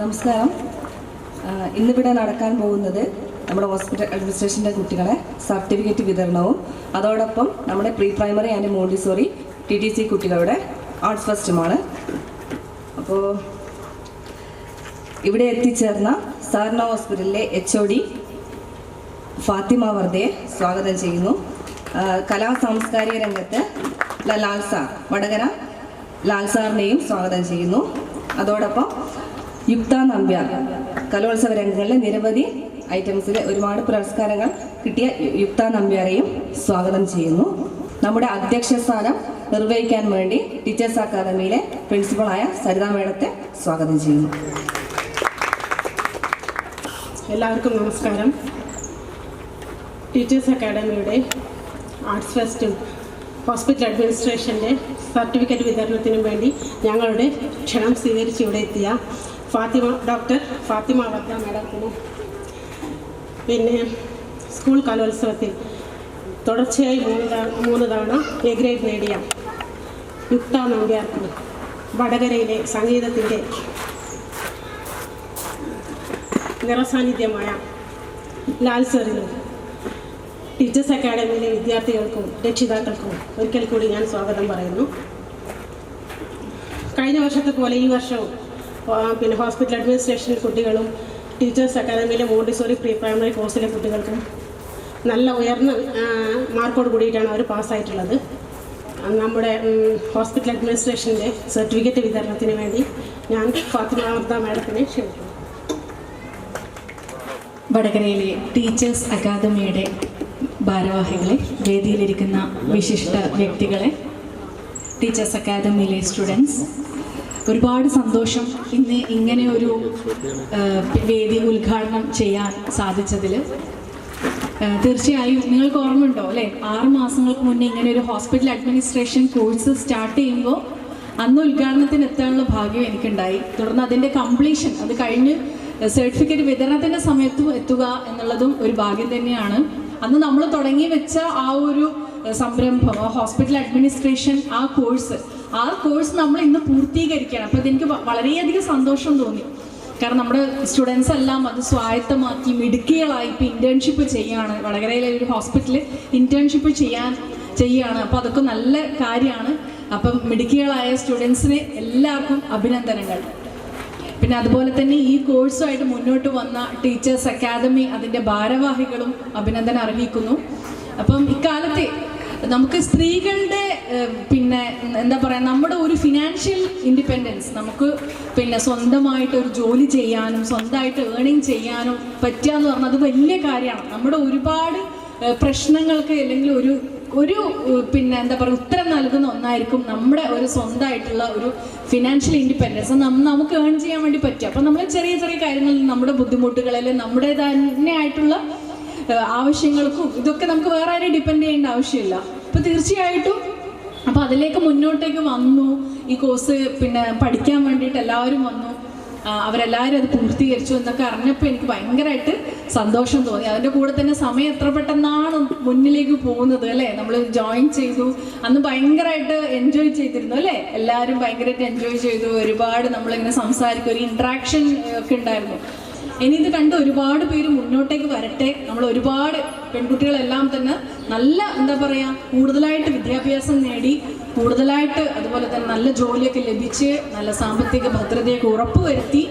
നമസ്കാരം. ഇന്നിവിടെ നടക്കാൻ പോകുന്നത് നമ്മുടെ ഹോസ്പിറ്റൽ അഡ്മിനിസ്ട്രേഷൻ്റെ കുട്ടികളെ സർട്ടിഫിക്കറ്റ് വിതരണവും അതോടൊപ്പം നമ്മുടെ pre primary and Montessori TTC കുട്ടികളുടെ ആർട്സ് ഫെസ്റ്റുമാണ്. അപ്പോൾ ഇവിടെ എത്തിച്ചേർന്ന സാർണ ഹോസ്പിറ്റലിലെ HOD ഫാത്തിമ വർദ്ധയെ സ്വാഗതം ചെയ്യുന്നു. കലാ സാംസ്കാരിക രംഗത്ത് ലാൽ സാർ വടകര ലാൽ സാറിനെയും സ്വാഗതം ചെയ്യുന്നു. അതോടൊപ്പം യുക്ത നമ്പ്യാർ കലോത്സവ രംഗങ്ങളിലെ നിരവധി ഐറ്റംസിൽ ഒരുപാട് പുരസ്കാരങ്ങൾ കിട്ടിയ യുക്ത നമ്പ്യാരെയും സ്വാഗതം ചെയ്യുന്നു. നമ്മുടെ അധ്യക്ഷ സ്ഥാനം നിർവഹിക്കാൻ വേണ്ടി ടീച്ചേഴ്സ് അക്കാദമിയിലെ പ്രിൻസിപ്പളായ സരിത മേഡത്തെ സ്വാഗതം ചെയ്യുന്നു. എല്ലാവർക്കും നമസ്കാരം. ടീച്ചേഴ്സ് അക്കാദമിയുടെ ആർട്സ് ഫെസ്റ്റും ഹോസ്പിറ്റൽ അഡ്മിനിസ്ട്രേഷൻ്റെ സർട്ടിഫിക്കറ്റ് വിതരണത്തിനും വേണ്ടി ഞങ്ങളുടെ ക്ഷണം സ്വീകരിച്ച് ഇവിടെ എത്തിയ ഡോക്ടർ ഫാത്തിമ വർദ്ധ മാഡത്തിനും പിന്നെ സ്കൂൾ കലോത്സവത്തിൽ തുടർച്ചയായി മൂന്ന് തവണ എ ഗ്രേഡ് നേടിയ യുക്ത നമ്പ്യാർക്കും വടകരയിലെ സംഗീതത്തിൻ്റെ നിറസാന്നിധ്യമായ ലാൽ സാറിനും ടീച്ചേഴ്സ് അക്കാദമിയിലെ വിദ്യാർത്ഥികൾക്കും രക്ഷിതാക്കൾക്കും ഒരിക്കൽ കൂടി ഞാൻ സ്വാഗതം പറയുന്നു. കഴിഞ്ഞ വർഷത്തെ പോലെ ഈ വർഷവും പിന്നെ ഹോസ്പിറ്റൽ അഡ്മിനിസ്ട്രേഷൻ കുട്ടികളും ടീച്ചേഴ്സ് അക്കാദമിയിലെ മോണ്ടിസോറി പ്രീ പ്രൈമറി കോഴ്സിലെ കുട്ടികൾക്കും നല്ല ഉയർന്ന മാർക്കോട് കൂടിയിട്ടാണ് അവർ പാസ്സായിട്ടുള്ളത്. നമ്മുടെ ഹോസ്പിറ്റൽ അഡ്മിനിസ്ട്രേഷൻ്റെ സർട്ടിഫിക്കറ്റ് വിതരണത്തിന് വേണ്ടി ഞാൻ ഫാത്തിമ വർദ്ധ മാഡത്തിനെ ക്ഷണിക്കുന്നു. വടകരയിലെ ടീച്ചേഴ്സ് അക്കാദമിയുടെ ഭാരവാഹികളെ, വേദിയിലിരിക്കുന്ന വിശിഷ്ട വ്യക്തികളെ, ടീച്ചേഴ്സ് അക്കാദമിയിലെ സ്റ്റുഡൻസ്, ഒരുപാട് സന്തോഷം ഇന്ന് ഇങ്ങനെ ഒരു വേദി ഉദ്ഘാടനം ചെയ്യാൻ സാധിച്ചതിൽ. തീർച്ചയായും നിങ്ങൾക്ക് ഓർമ്മയുണ്ടോ അല്ലേ, 6 മാസങ്ങൾക്ക് മുന്നേ ഇങ്ങനെ ഒരു ഹോസ്പിറ്റൽ അഡ്മിനിസ്ട്രേഷൻ കോഴ്സ് സ്റ്റാർട്ട് ചെയ്യുമ്പോൾ അന്ന് ഉദ്ഘാടനത്തിന് എത്താനുള്ള ഭാഗ്യം എനിക്കുണ്ടായി. തുടർന്ന് അതിൻ്റെ കംപ്ലീഷൻ, അത് കഴിഞ്ഞ് സർട്ടിഫിക്കറ്റ് വിതരണത്തിൻ്റെ സമയത്തും എത്തുക എന്നുള്ളതും ഒരു ഭാഗ്യം തന്നെയാണ്. അന്ന് നമ്മൾ തുടങ്ങി വെച്ച ആ ഒരു സംരംഭം, ഹോസ്പിറ്റൽ അഡ്മിനിസ്ട്രേഷൻ, ആ കോഴ്സ് നമ്മൾ ഇന്ന് പൂർത്തീകരിക്കുകയാണ്. അപ്പോൾ അതെനിക്ക് വളരെയധികം സന്തോഷം തോന്നി. കാരണം നമ്മുടെ സ്റ്റുഡൻസ് എല്ലാം അത് സ്വായത്തമാക്കി മിടുക്കികളായി ഇപ്പോൾ ഇൻറ്റേൺഷിപ്പ് ചെയ്യാണ്. വടകരയിലെ ഒരു ഹോസ്പിറ്റലിൽ ഇൻറ്റേൺഷിപ്പ് ചെയ്യുകയാണ്. അപ്പോൾ അതൊക്കെ നല്ല കാര്യമാണ്. അപ്പം മിടുക്കികളായ സ്റ്റുഡൻസിന് എല്ലാവർക്കും അഭിനന്ദനങ്ങൾ. പിന്നെ അതുപോലെ തന്നെ ഈ കോഴ്സുമായിട്ട് മുന്നോട്ട് വന്ന ടീച്ചേഴ്സ് അക്കാദമി, അതിൻ്റെ ഭാരവാഹികളും അഭിനന്ദനം അർഹിക്കുന്നു. അപ്പം ഇക്കാലത്തെ നമുക്ക് സ്ത്രീകളുടെ പിന്നെ എന്താ പറയുക, നമ്മുടെ ഒരു ഫിനാൻഷ്യൽ ഇൻഡിപെൻഡൻസ്, നമുക്ക് പിന്നെ സ്വന്തമായിട്ട് ഒരു ജോലി ചെയ്യാനും സ്വന്തമായിട്ട് ഏണിങ് ചെയ്യാനും പറ്റുക എന്ന് പറഞ്ഞാൽ അത് വലിയ കാര്യമാണ്. നമ്മുടെ ഒരുപാട് പ്രശ്നങ്ങൾക്ക് അല്ലെങ്കിൽ ഒരു പിന്നെ എന്താ പറയുക ഉത്തരം നൽകുന്ന ഒന്നായിരിക്കും നമ്മുടെ ഒരു സ്വന്തമായിട്ടുള്ള ഒരു ഫിനാൻഷ്യൽ ഇൻഡിപെൻഡൻസ് നമുക്ക് ഏൺ ചെയ്യാൻ വേണ്ടി പറ്റും. അപ്പം നമ്മൾ ചെറിയ ചെറിയ കാര്യങ്ങളിൽ നമ്മുടെ ബുദ്ധിമുട്ടുകളിൽ നമ്മുടെ തന്നെ ആയിട്ടുള്ള ആവശ്യങ്ങൾക്കും ഇതൊക്കെ നമുക്ക് വേറെ ആരെയും ഡിപ്പെൻഡ് ചെയ്യേണ്ട ആവശ്യമില്ല. അപ്പോൾ തീർച്ചയായിട്ടും അപ്പോൾ അതിലേക്ക് മുന്നോട്ടേക്ക് വന്നു. ഈ കോഴ്സ് പിന്നെ പഠിക്കാൻ വേണ്ടിയിട്ട് എല്ലാവരും വന്നു, അവരെല്ലാവരും അത് പൂർത്തീകരിച്ചു എന്നൊക്കെ അറിഞ്ഞപ്പോൾ എനിക്ക് ഭയങ്കരമായിട്ട് സന്തോഷം തോന്നി. അതിൻ്റെ കൂടെ തന്നെ സമയം എത്ര പെട്ടെന്നാണ് മുന്നിലേക്ക് പോകുന്നത് അല്ലേ. നമ്മൾ ജോയിൻ ചെയ്തു, അന്ന് ഭയങ്കരമായിട്ട് എൻജോയ് ചെയ്തിരുന്നു അല്ലേ. എല്ലാവരും ഭയങ്കരമായിട്ട് എൻജോയ് ചെയ്തു. ഒരുപാട് നമ്മളിങ്ങനെ സംസാരിക്കും, ഒരു ഇൻട്രാക്ഷൻ ഒക്കെ ഉണ്ടായിരുന്നു. ഇനി ഇത് കണ്ട് ഒരുപാട് പേര് മുന്നോട്ടേക്ക് വരട്ടെ. നമ്മൾ ഒരുപാട് പെൺകുട്ടികളെല്ലാം തന്നെ നല്ല എന്താ പറയുക കൂടുതലായിട്ട് വിദ്യാഭ്യാസം നേടി, കൂടുതലായിട്ട് അതുപോലെ തന്നെ നല്ല ജോലിയൊക്കെ ലഭിച്ച് നല്ല സാമ്പത്തിക ഭദ്രതയൊക്കെ ഉറപ്പുവരുത്തി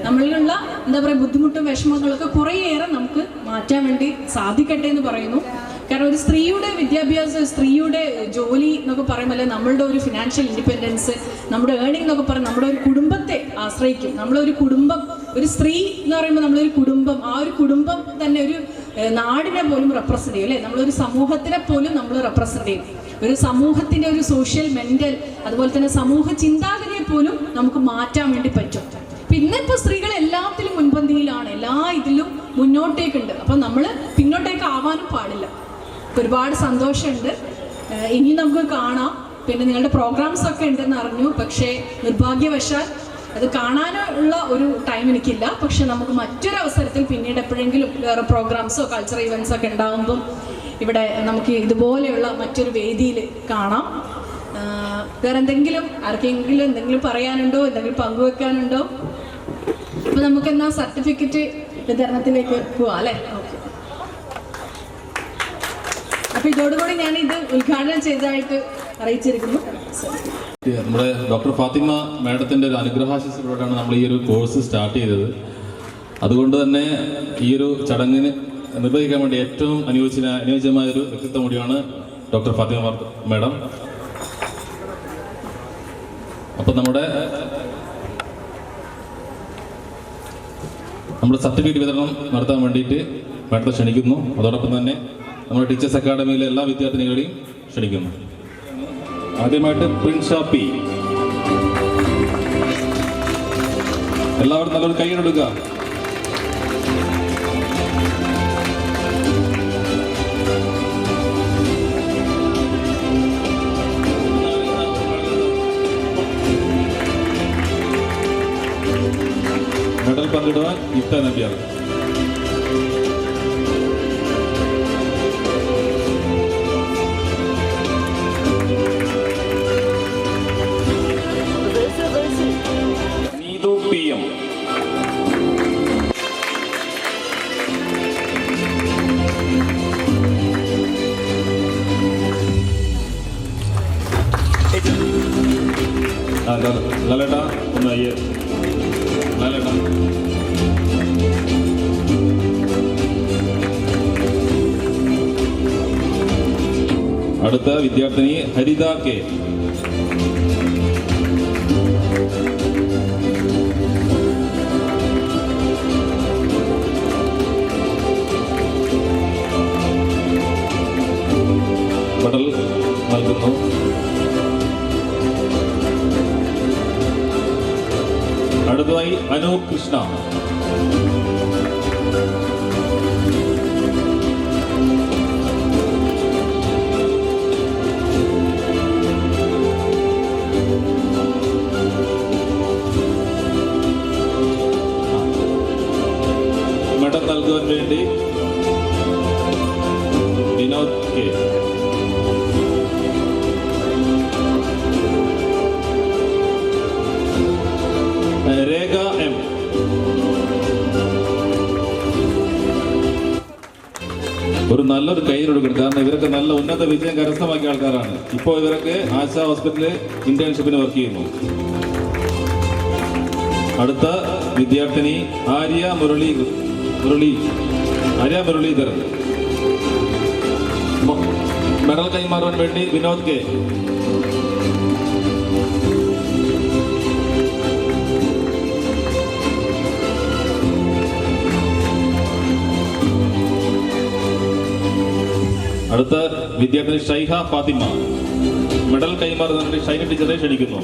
നമ്മളിലുള്ള എന്താ പറയുക ബുദ്ധിമുട്ടും വിഷമങ്ങളൊക്കെ കുറേയേറെ നമുക്ക് മാറ്റാൻ വേണ്ടി സാധിക്കട്ടെ എന്ന് പറയുന്നു. കാരണം ഒരു സ്ത്രീയുടെ വിദ്യാഭ്യാസം, സ്ത്രീയുടെ ജോലി എന്നൊക്കെ പറയുമ്പോൾ അല്ലെ നമ്മളുടെ ഒരു ഫിനാൻഷ്യൽ ഇൻഡിപെൻഡൻസ്, നമ്മുടെ ഏണിംഗ് എന്നൊക്കെ പറയുന്നത് നമ്മുടെ ഒരു കുടുംബത്തെ ആശ്രയിക്കും. നമ്മളൊരു കുടുംബം, ഒരു സ്ത്രീ എന്ന് പറയുമ്പോൾ നമ്മളൊരു കുടുംബം, ആ ഒരു കുടുംബം തന്നെ ഒരു നാടിനെ പോലും റെപ്രസെൻ്റ് ചെയ്യും അല്ലേ. നമ്മളൊരു സമൂഹത്തിനെ പോലും നമ്മൾ റെപ്രസെൻ്റ് ചെയ്യും. ഒരു സമൂഹത്തിൻ്റെ ഒരു സോഷ്യൽ മെൻ്റൽ അതുപോലെ തന്നെ സമൂഹ ചിന്താഗതിയെ പോലും നമുക്ക് മാറ്റാൻ വേണ്ടി പറ്റും. ഇന്നിപ്പോൾ സ്ത്രീകൾ എല്ലാത്തിലും മുൻപന്തിയിലാണ്, എല്ലാ ഇതിലും മുന്നോട്ടേക്കുണ്ട്. അപ്പം നമ്മൾ പിന്നോട്ടേക്ക് ആവാനും പാടില്ല. ഒരുപാട് സന്തോഷമുണ്ട്. ഇനി നമുക്ക് കാണാം. പിന്നെ നിങ്ങളുടെ പ്രോഗ്രാംസ് ഒക്കെ ഉണ്ടെന്ന് അറിഞ്ഞു, പക്ഷേ നിർഭാഗ്യവശാൽ അത് കാണാനുള്ള ഒരു ടൈം എനിക്കില്ല. പക്ഷെ നമുക്ക് മറ്റൊരു അവസരത്തിൽ പിന്നീട് എപ്പോഴെങ്കിലും വേറെ പ്രോഗ്രാംസോ കൾച്ചറൽ ഇവൻറ്റ്സോ ഒക്കെ ഉണ്ടാകുമ്പം ഇവിടെ നമുക്ക് ഇതുപോലെയുള്ള മറ്റൊരു വേദിയിൽ കാണാം. വേറെ എന്തെങ്കിലും ആർക്കെങ്കിലും എന്തെങ്കിലും പറയാനുണ്ടോ, എന്തെങ്കിലും പങ്കുവെക്കാനുണ്ടോ? അപ്പോൾ നമുക്കെന്നാ സർട്ടിഫിക്കറ്റ് വിതരണത്തിലേക്ക് പോവാം അല്ലേ. ഓക്കെ. അപ്പോൾ ഇതോടുകൂടി ഞാൻ ഇത് ഉദ്ഘാടനം ചെയ്തതായിട്ട് അറിയിച്ചിരിക്കുന്നു. നമ്മുടെ ഡോക്ടർ ഫാത്തിമ മാഡത്തിൻ്റെ ഒരു അനുഗ്രഹാശിസിലൂടെയാണ് നമ്മൾ ഈ ഒരു കോഴ്സ് സ്റ്റാർട്ട് ചെയ്തത്. അതുകൊണ്ട് തന്നെ ഈ ഒരു ചടങ്ങിന് നിർവഹിക്കാൻ വേണ്ടി ഏറ്റവും അനുയോജ്യമായൊരു വ്യക്തിത്വം കൂടിയാണ് ഡോക്ടർ ഫാത്തിമ മാഡം. അപ്പം നമ്മുടെ സർട്ടിഫിക്കറ്റ് വിതരണം നടത്താൻ വേണ്ടിയിട്ട് മാഡത്തെ ക്ഷണിക്കുന്നു. അതോടൊപ്പം തന്നെ നമ്മുടെ ടീച്ചേഴ്സ് അക്കാഡമിയിലെ എല്ലാ വിദ്യാർത്ഥിനികളെയും ക്ഷണിക്കുന്നു. ആദ്യമായിട്ട് പ്രിൻസ് പി. എല്ലാവരും നല്ലൊരു കൈയ്യടിക്കുക. മെഡൽ പങ്കിടുവാൻ ഇഫ്ത നബിയാണ്. Neethu P M. ലാലേട്ടാ ഒന്ന് അയ്യേ ലാലേട്ടാ. അടുത്ത വിദ്യാർത്ഥിനി ഹരിത കെ. മെഡൽ നൽകുന്നു. അടുത്തതായി അനു കൃഷ്ണ. മെഡൽ നൽകുവാൻ വേണ്ടി വിനോദ് കെ. രേഖ എം. ഒരു നല്ലൊരു കയ്യിലൊടുക്കണം. കാരണം ഇവരൊക്കെ നല്ല ഉന്നത വിജയം കരസ്ഥമാക്കിയ ആൾക്കാരാണ്. ഇപ്പോൾ ഇവരൊക്കെ ആശാ ഹോസ്പിറ്റലിൽ ഇന്റേൺഷിപ്പിന് വർക്ക് ചെയ്യുന്നു. അടുത്ത വിദ്യാർത്ഥിനി ആര്യ മുരളീധരൻ. മെഡൽ കൈമാറാൻ വേണ്ടി വിനോദ് കെ. അടുത്ത വിദ്യാർത്ഥിനി ഷൈഹ ഫാത്തിമ. മെഡൽ കൈമാറുന്നതിന് ഷൈന ടീച്ചറെ ക്ഷണിക്കുന്നു.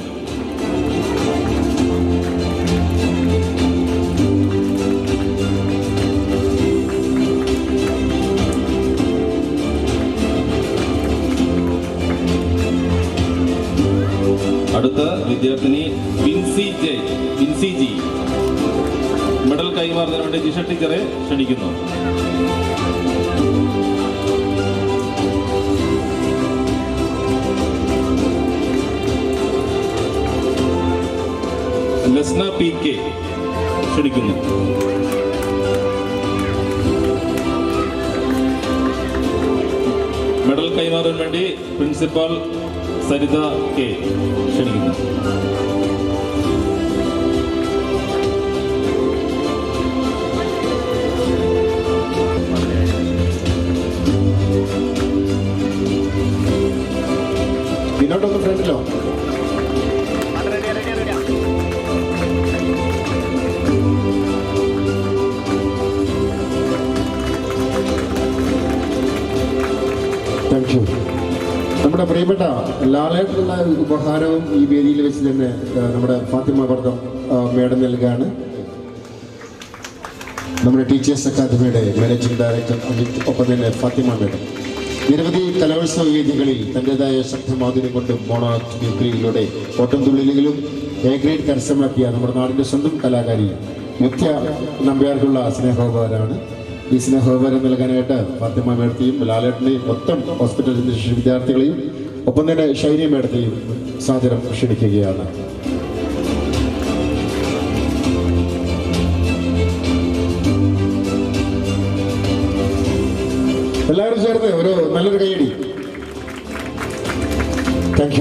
അടുത്ത വിദ്യാർത്ഥിനി വിൻസി ജി. മെഡൽ കൈമാറുന്നതിന് വേണ്ടി ജിഷ ടീച്ചറെ ക്ഷണിക്കുന്നു. ലസ്ന പി കെ ക്ഷണിക്കുന്നു. മെഡൽ കൈമാറാൻ വേണ്ടി പ്രിൻസിപ്പാൾ സരിത കെ ക്ഷണിക്കുന്നു. ഇതിനോട്ടൊന്ന് ഫ്രണ്ടിലോ? Thank you. നമ്മുടെ പ്രിയപ്പെട്ട ലാലേട്ടുള്ള ഉപഹാരവും ഈ വേദിയിൽ വെച്ച് തന്നെ നമ്മുടെ ഫാത്തിമ വർദ്ധം മേഡം നൽകുകയാണ്. നമ്മുടെ ടീച്ചേഴ്സ് അക്കാദമിയുടെ മാനേജിംഗ് ഡയറക്ടർ അമിത്, ഒപ്പം തന്നെ ഫാത്തിമ മേഡം നിരവധി കലോത്സവ വേദികളിൽ തൻ്റെതായ ശക്തമാധുര്യം കൊണ്ടും മോണോആക്ട് മിമിക്രിയിലൂടെ ഓട്ടംതുള്ളിലും എ ഗ്രേഡ് കരസ്ഥമാക്കിയ നമ്മുടെ നാടിൻ്റെ സ്വന്തം കലാകാരി മുഖ്യ നമ്പ്യാർക്കുള്ള സ്നേഹോപഹാരമാണ്. ഈ സ്നേഹോപഹാരം നൽകാനായിട്ട് ഫാത്തിമ മേഡത്തെയും ലാലേട്ടനെയും മൊത്തം ഹോസ്പിറ്റൽ അഡ്മിനിസ്ട്രേഷൻ വിദ്യാർത്ഥികളെയും ഒപ്പം തന്നെ ഷൈനി മേഡത്തെയും സാദരം ക്ഷണിക്കുകയാണ്. എല്ലാവരും ചേർന്ന് ഒരു നല്ലൊരു കൈയടി. Thank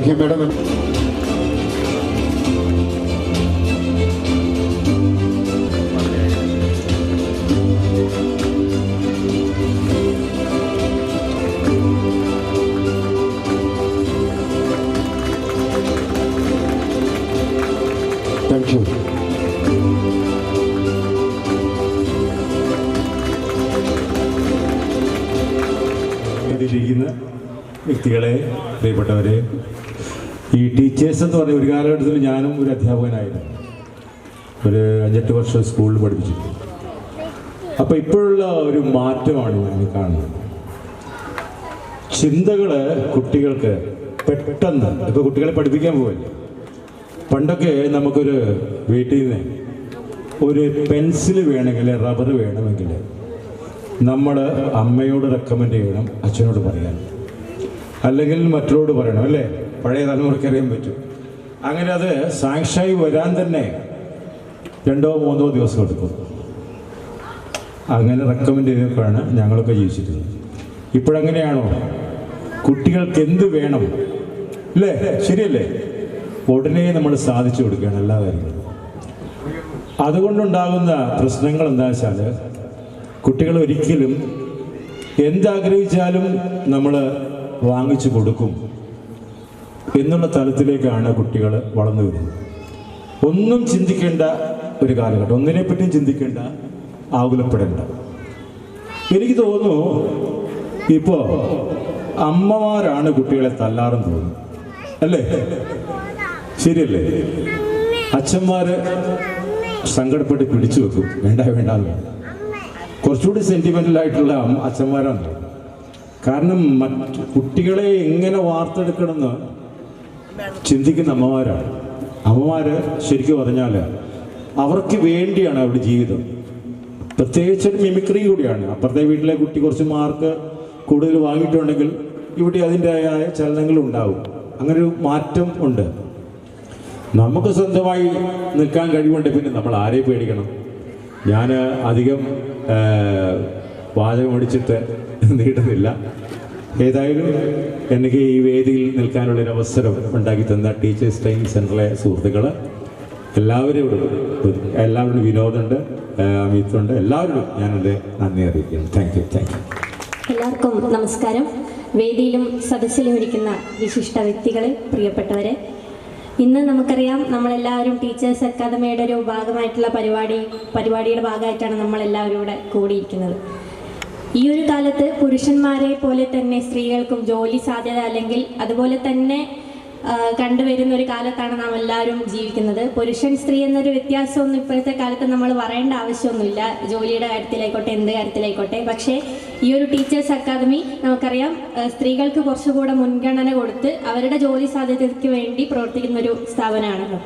you madam. Thank you. ഇതിലിരിക്കുന്ന വ്യക്തികളെ, പ്രിയപ്പെട്ടവരെ, ഈ ടീച്ചേഴ്സ് എന്ന് പറഞ്ഞ ഒരു കാലഘട്ടത്തിൽ ഞാനും ഒരു അധ്യാപകനായിരുന്നു. ഒരു 5-8 വർഷം സ്കൂളിൽ പഠിപ്പിച്ചിട്ടുണ്ട്. അപ്പോൾ ഇപ്പോഴുള്ള ഒരു മാറ്റമാണ് ഞാൻ കാണുന്നത്. ചിന്തകൾ കുട്ടികൾക്ക് പെട്ടെന്ന്, ഇപ്പോൾ കുട്ടികളെ പഠിപ്പിക്കാൻ പോവല്ലേ, പണ്ടൊക്കെ നമുക്കൊരു വീട്ടിൽ നിന്ന് ഒരു പെൻസിൽ വേണമെങ്കിൽ, റബ്ബർ വേണമെങ്കിൽ നമ്മൾ അമ്മയോട് റെക്കമെൻഡ് ചെയ്യണം, അച്ഛനോട് പറയാൻ, അല്ലെങ്കിൽ മറ്റോട് പറയണം, അല്ലേ? പഴയ തലമുറയ്ക്ക് അറിയാൻ പറ്റും. അങ്ങനെ അത് സാങ്ഷായി വരാൻ തന്നെ 2-3 ദിവസം എടുക്കും. അങ്ങനെ റെക്കമെൻഡ് ചെയ്തപ്പോഴാണ് ഞങ്ങളൊക്കെ ജീവിച്ചിരുന്നത്. ഇപ്പോഴങ്ങനെയാണോ? കുട്ടികൾക്ക് എന്ത് വേണം, അല്ലേ? ശരിയല്ലേ? ഉടനെ നമ്മൾ സാധിച്ചു കൊടുക്കുകയാണ് എല്ലാ കാര്യങ്ങളും. അതുകൊണ്ടുണ്ടാകുന്ന പ്രശ്നങ്ങൾ എന്താ വെച്ചാൽ, കുട്ടികൾ ഒരിക്കലും എന്താഗ്രഹിച്ചാലും നമ്മൾ വാങ്ങിച്ചു കൊടുക്കും എന്നുള്ള തലത്തിലേക്കാണ് കുട്ടികൾ വളർന്നു വരുന്നത്. ഒന്നും ചിന്തിക്കേണ്ട ഒരു കാലഘട്ടം, ഒന്നിനെപ്പറ്റിയും ചിന്തിക്കേണ്ട, ആകുലപ്പെടേണ്ട. എനിക്ക് തോന്നുന്നു ഇപ്പോൾ അമ്മമാരാണ് കുട്ടികളെ തല്ലാറെന്ന് തോന്നുന്നു, അല്ലേ? ശരിയല്ലേ? അച്ഛന്മാർ സങ്കടപ്പെട്ട് പിടിച്ചു വെക്കും, വേണ്ട വേണ്ടാന്ന്. കുറച്ചുകൂടി സെൻറ്റിമെൻ്റലായിട്ടുള്ള അച്ഛന്മാരാണ്. കാരണം മറ്റ് കുട്ടികളെ എങ്ങനെ വാർത്തെടുക്കണമെന്ന് ചിന്തിക്കുന്ന അമ്മമാരാണ്. അമ്മമാർ ശരിക്കും പറഞ്ഞാൽ അവർക്ക് വേണ്ടിയാണ് അവരുടെ ജീവിതം. പ്രത്യേകിച്ചൊരു മിമിക്രി കൂടിയാണ്. അപ്പുറത്തെ വീട്ടിലെ കുട്ടി കുറച്ച് മാർക്ക് കൂടുതൽ വാങ്ങിയിട്ടുണ്ടെങ്കിൽ ഇവിടെ അതിൻ്റെതായ ചലനങ്ങളുണ്ടാവും. അങ്ങനൊരു മാറ്റം ഉണ്ട്. നമുക്ക് സ്വന്തമായി നിൽക്കാൻ കഴിവുണ്ട്, പിന്നെ നമ്മൾ ആരെയും പേടിക്കണം? ഞാൻ അധികം വാചകം അടിച്ചിട്ട് നീട്ടുന്നില്ല. ഏതായാലും എനിക്ക് ഈ വേദിയിൽ നിൽക്കാനുള്ളൊരു അവസരം ഉണ്ടാക്കി തന്ന ടീച്ചേഴ്സ് ട്രെയിനിങ് സെൻ്ററിലെ സുഹൃത്തുക്കൾ എല്ലാവരോടും വിനോദുണ്ട്, അമിതുണ്ട്, എല്ലാവരോടും ഞാനെൻ്റെ നന്ദി അറിയിക്കുന്നു. Thank you. എല്ലാവർക്കും നമസ്കാരം. വേദിയിലും സദസ്സിലും ഇരിക്കുന്ന വിശിഷ്ട വ്യക്തികളെ, പ്രിയപ്പെട്ടവരെ, ഇന്ന് നമുക്കറിയാം നമ്മളെല്ലാവരും ടീച്ചേഴ്സ് അക്കാദമിയുടെ ഒരു ഭാഗമായിട്ടുള്ള പരിപാടിയുടെ ഭാഗമായിട്ടാണ് നമ്മളെല്ലാവരും ഇവിടെ കൂടിയിരിക്കുന്നത്. ഈ ഒരു കാലത്ത് പുരുഷന്മാരെ പോലെ തന്നെ സ്ത്രീകൾക്കും ജോലി സാധ്യത അല്ലെങ്കിൽ അതുപോലെ തന്നെ കണ്ടുവരുന്ന ഒരു കാലത്താണ് നാം എല്ലാവരും ജീവിക്കുന്നത്. പുരുഷൻ സ്ത്രീ എന്നൊരു വ്യത്യാസമൊന്നും ഇപ്പോഴത്തെ കാലത്ത് നമ്മൾ പറയേണ്ട ആവശ്യമൊന്നുമില്ല, ജോലിയുടെ കാര്യത്തിലായിക്കോട്ടെ എന്ത് കാര്യത്തിലായിക്കോട്ടെ. പക്ഷേ ഈ ഒരു ടീച്ചേഴ്സ് അക്കാദമി നമുക്കറിയാം സ്ത്രീകൾക്ക് കുറച്ചുകൂടെ മുൻഗണന കൊടുത്ത് അവരുടെ ജോലി സാധ്യതയ്ക്ക് വേണ്ടി പ്രവർത്തിക്കുന്ന ഒരു സ്ഥാപനമാണല്ലോ.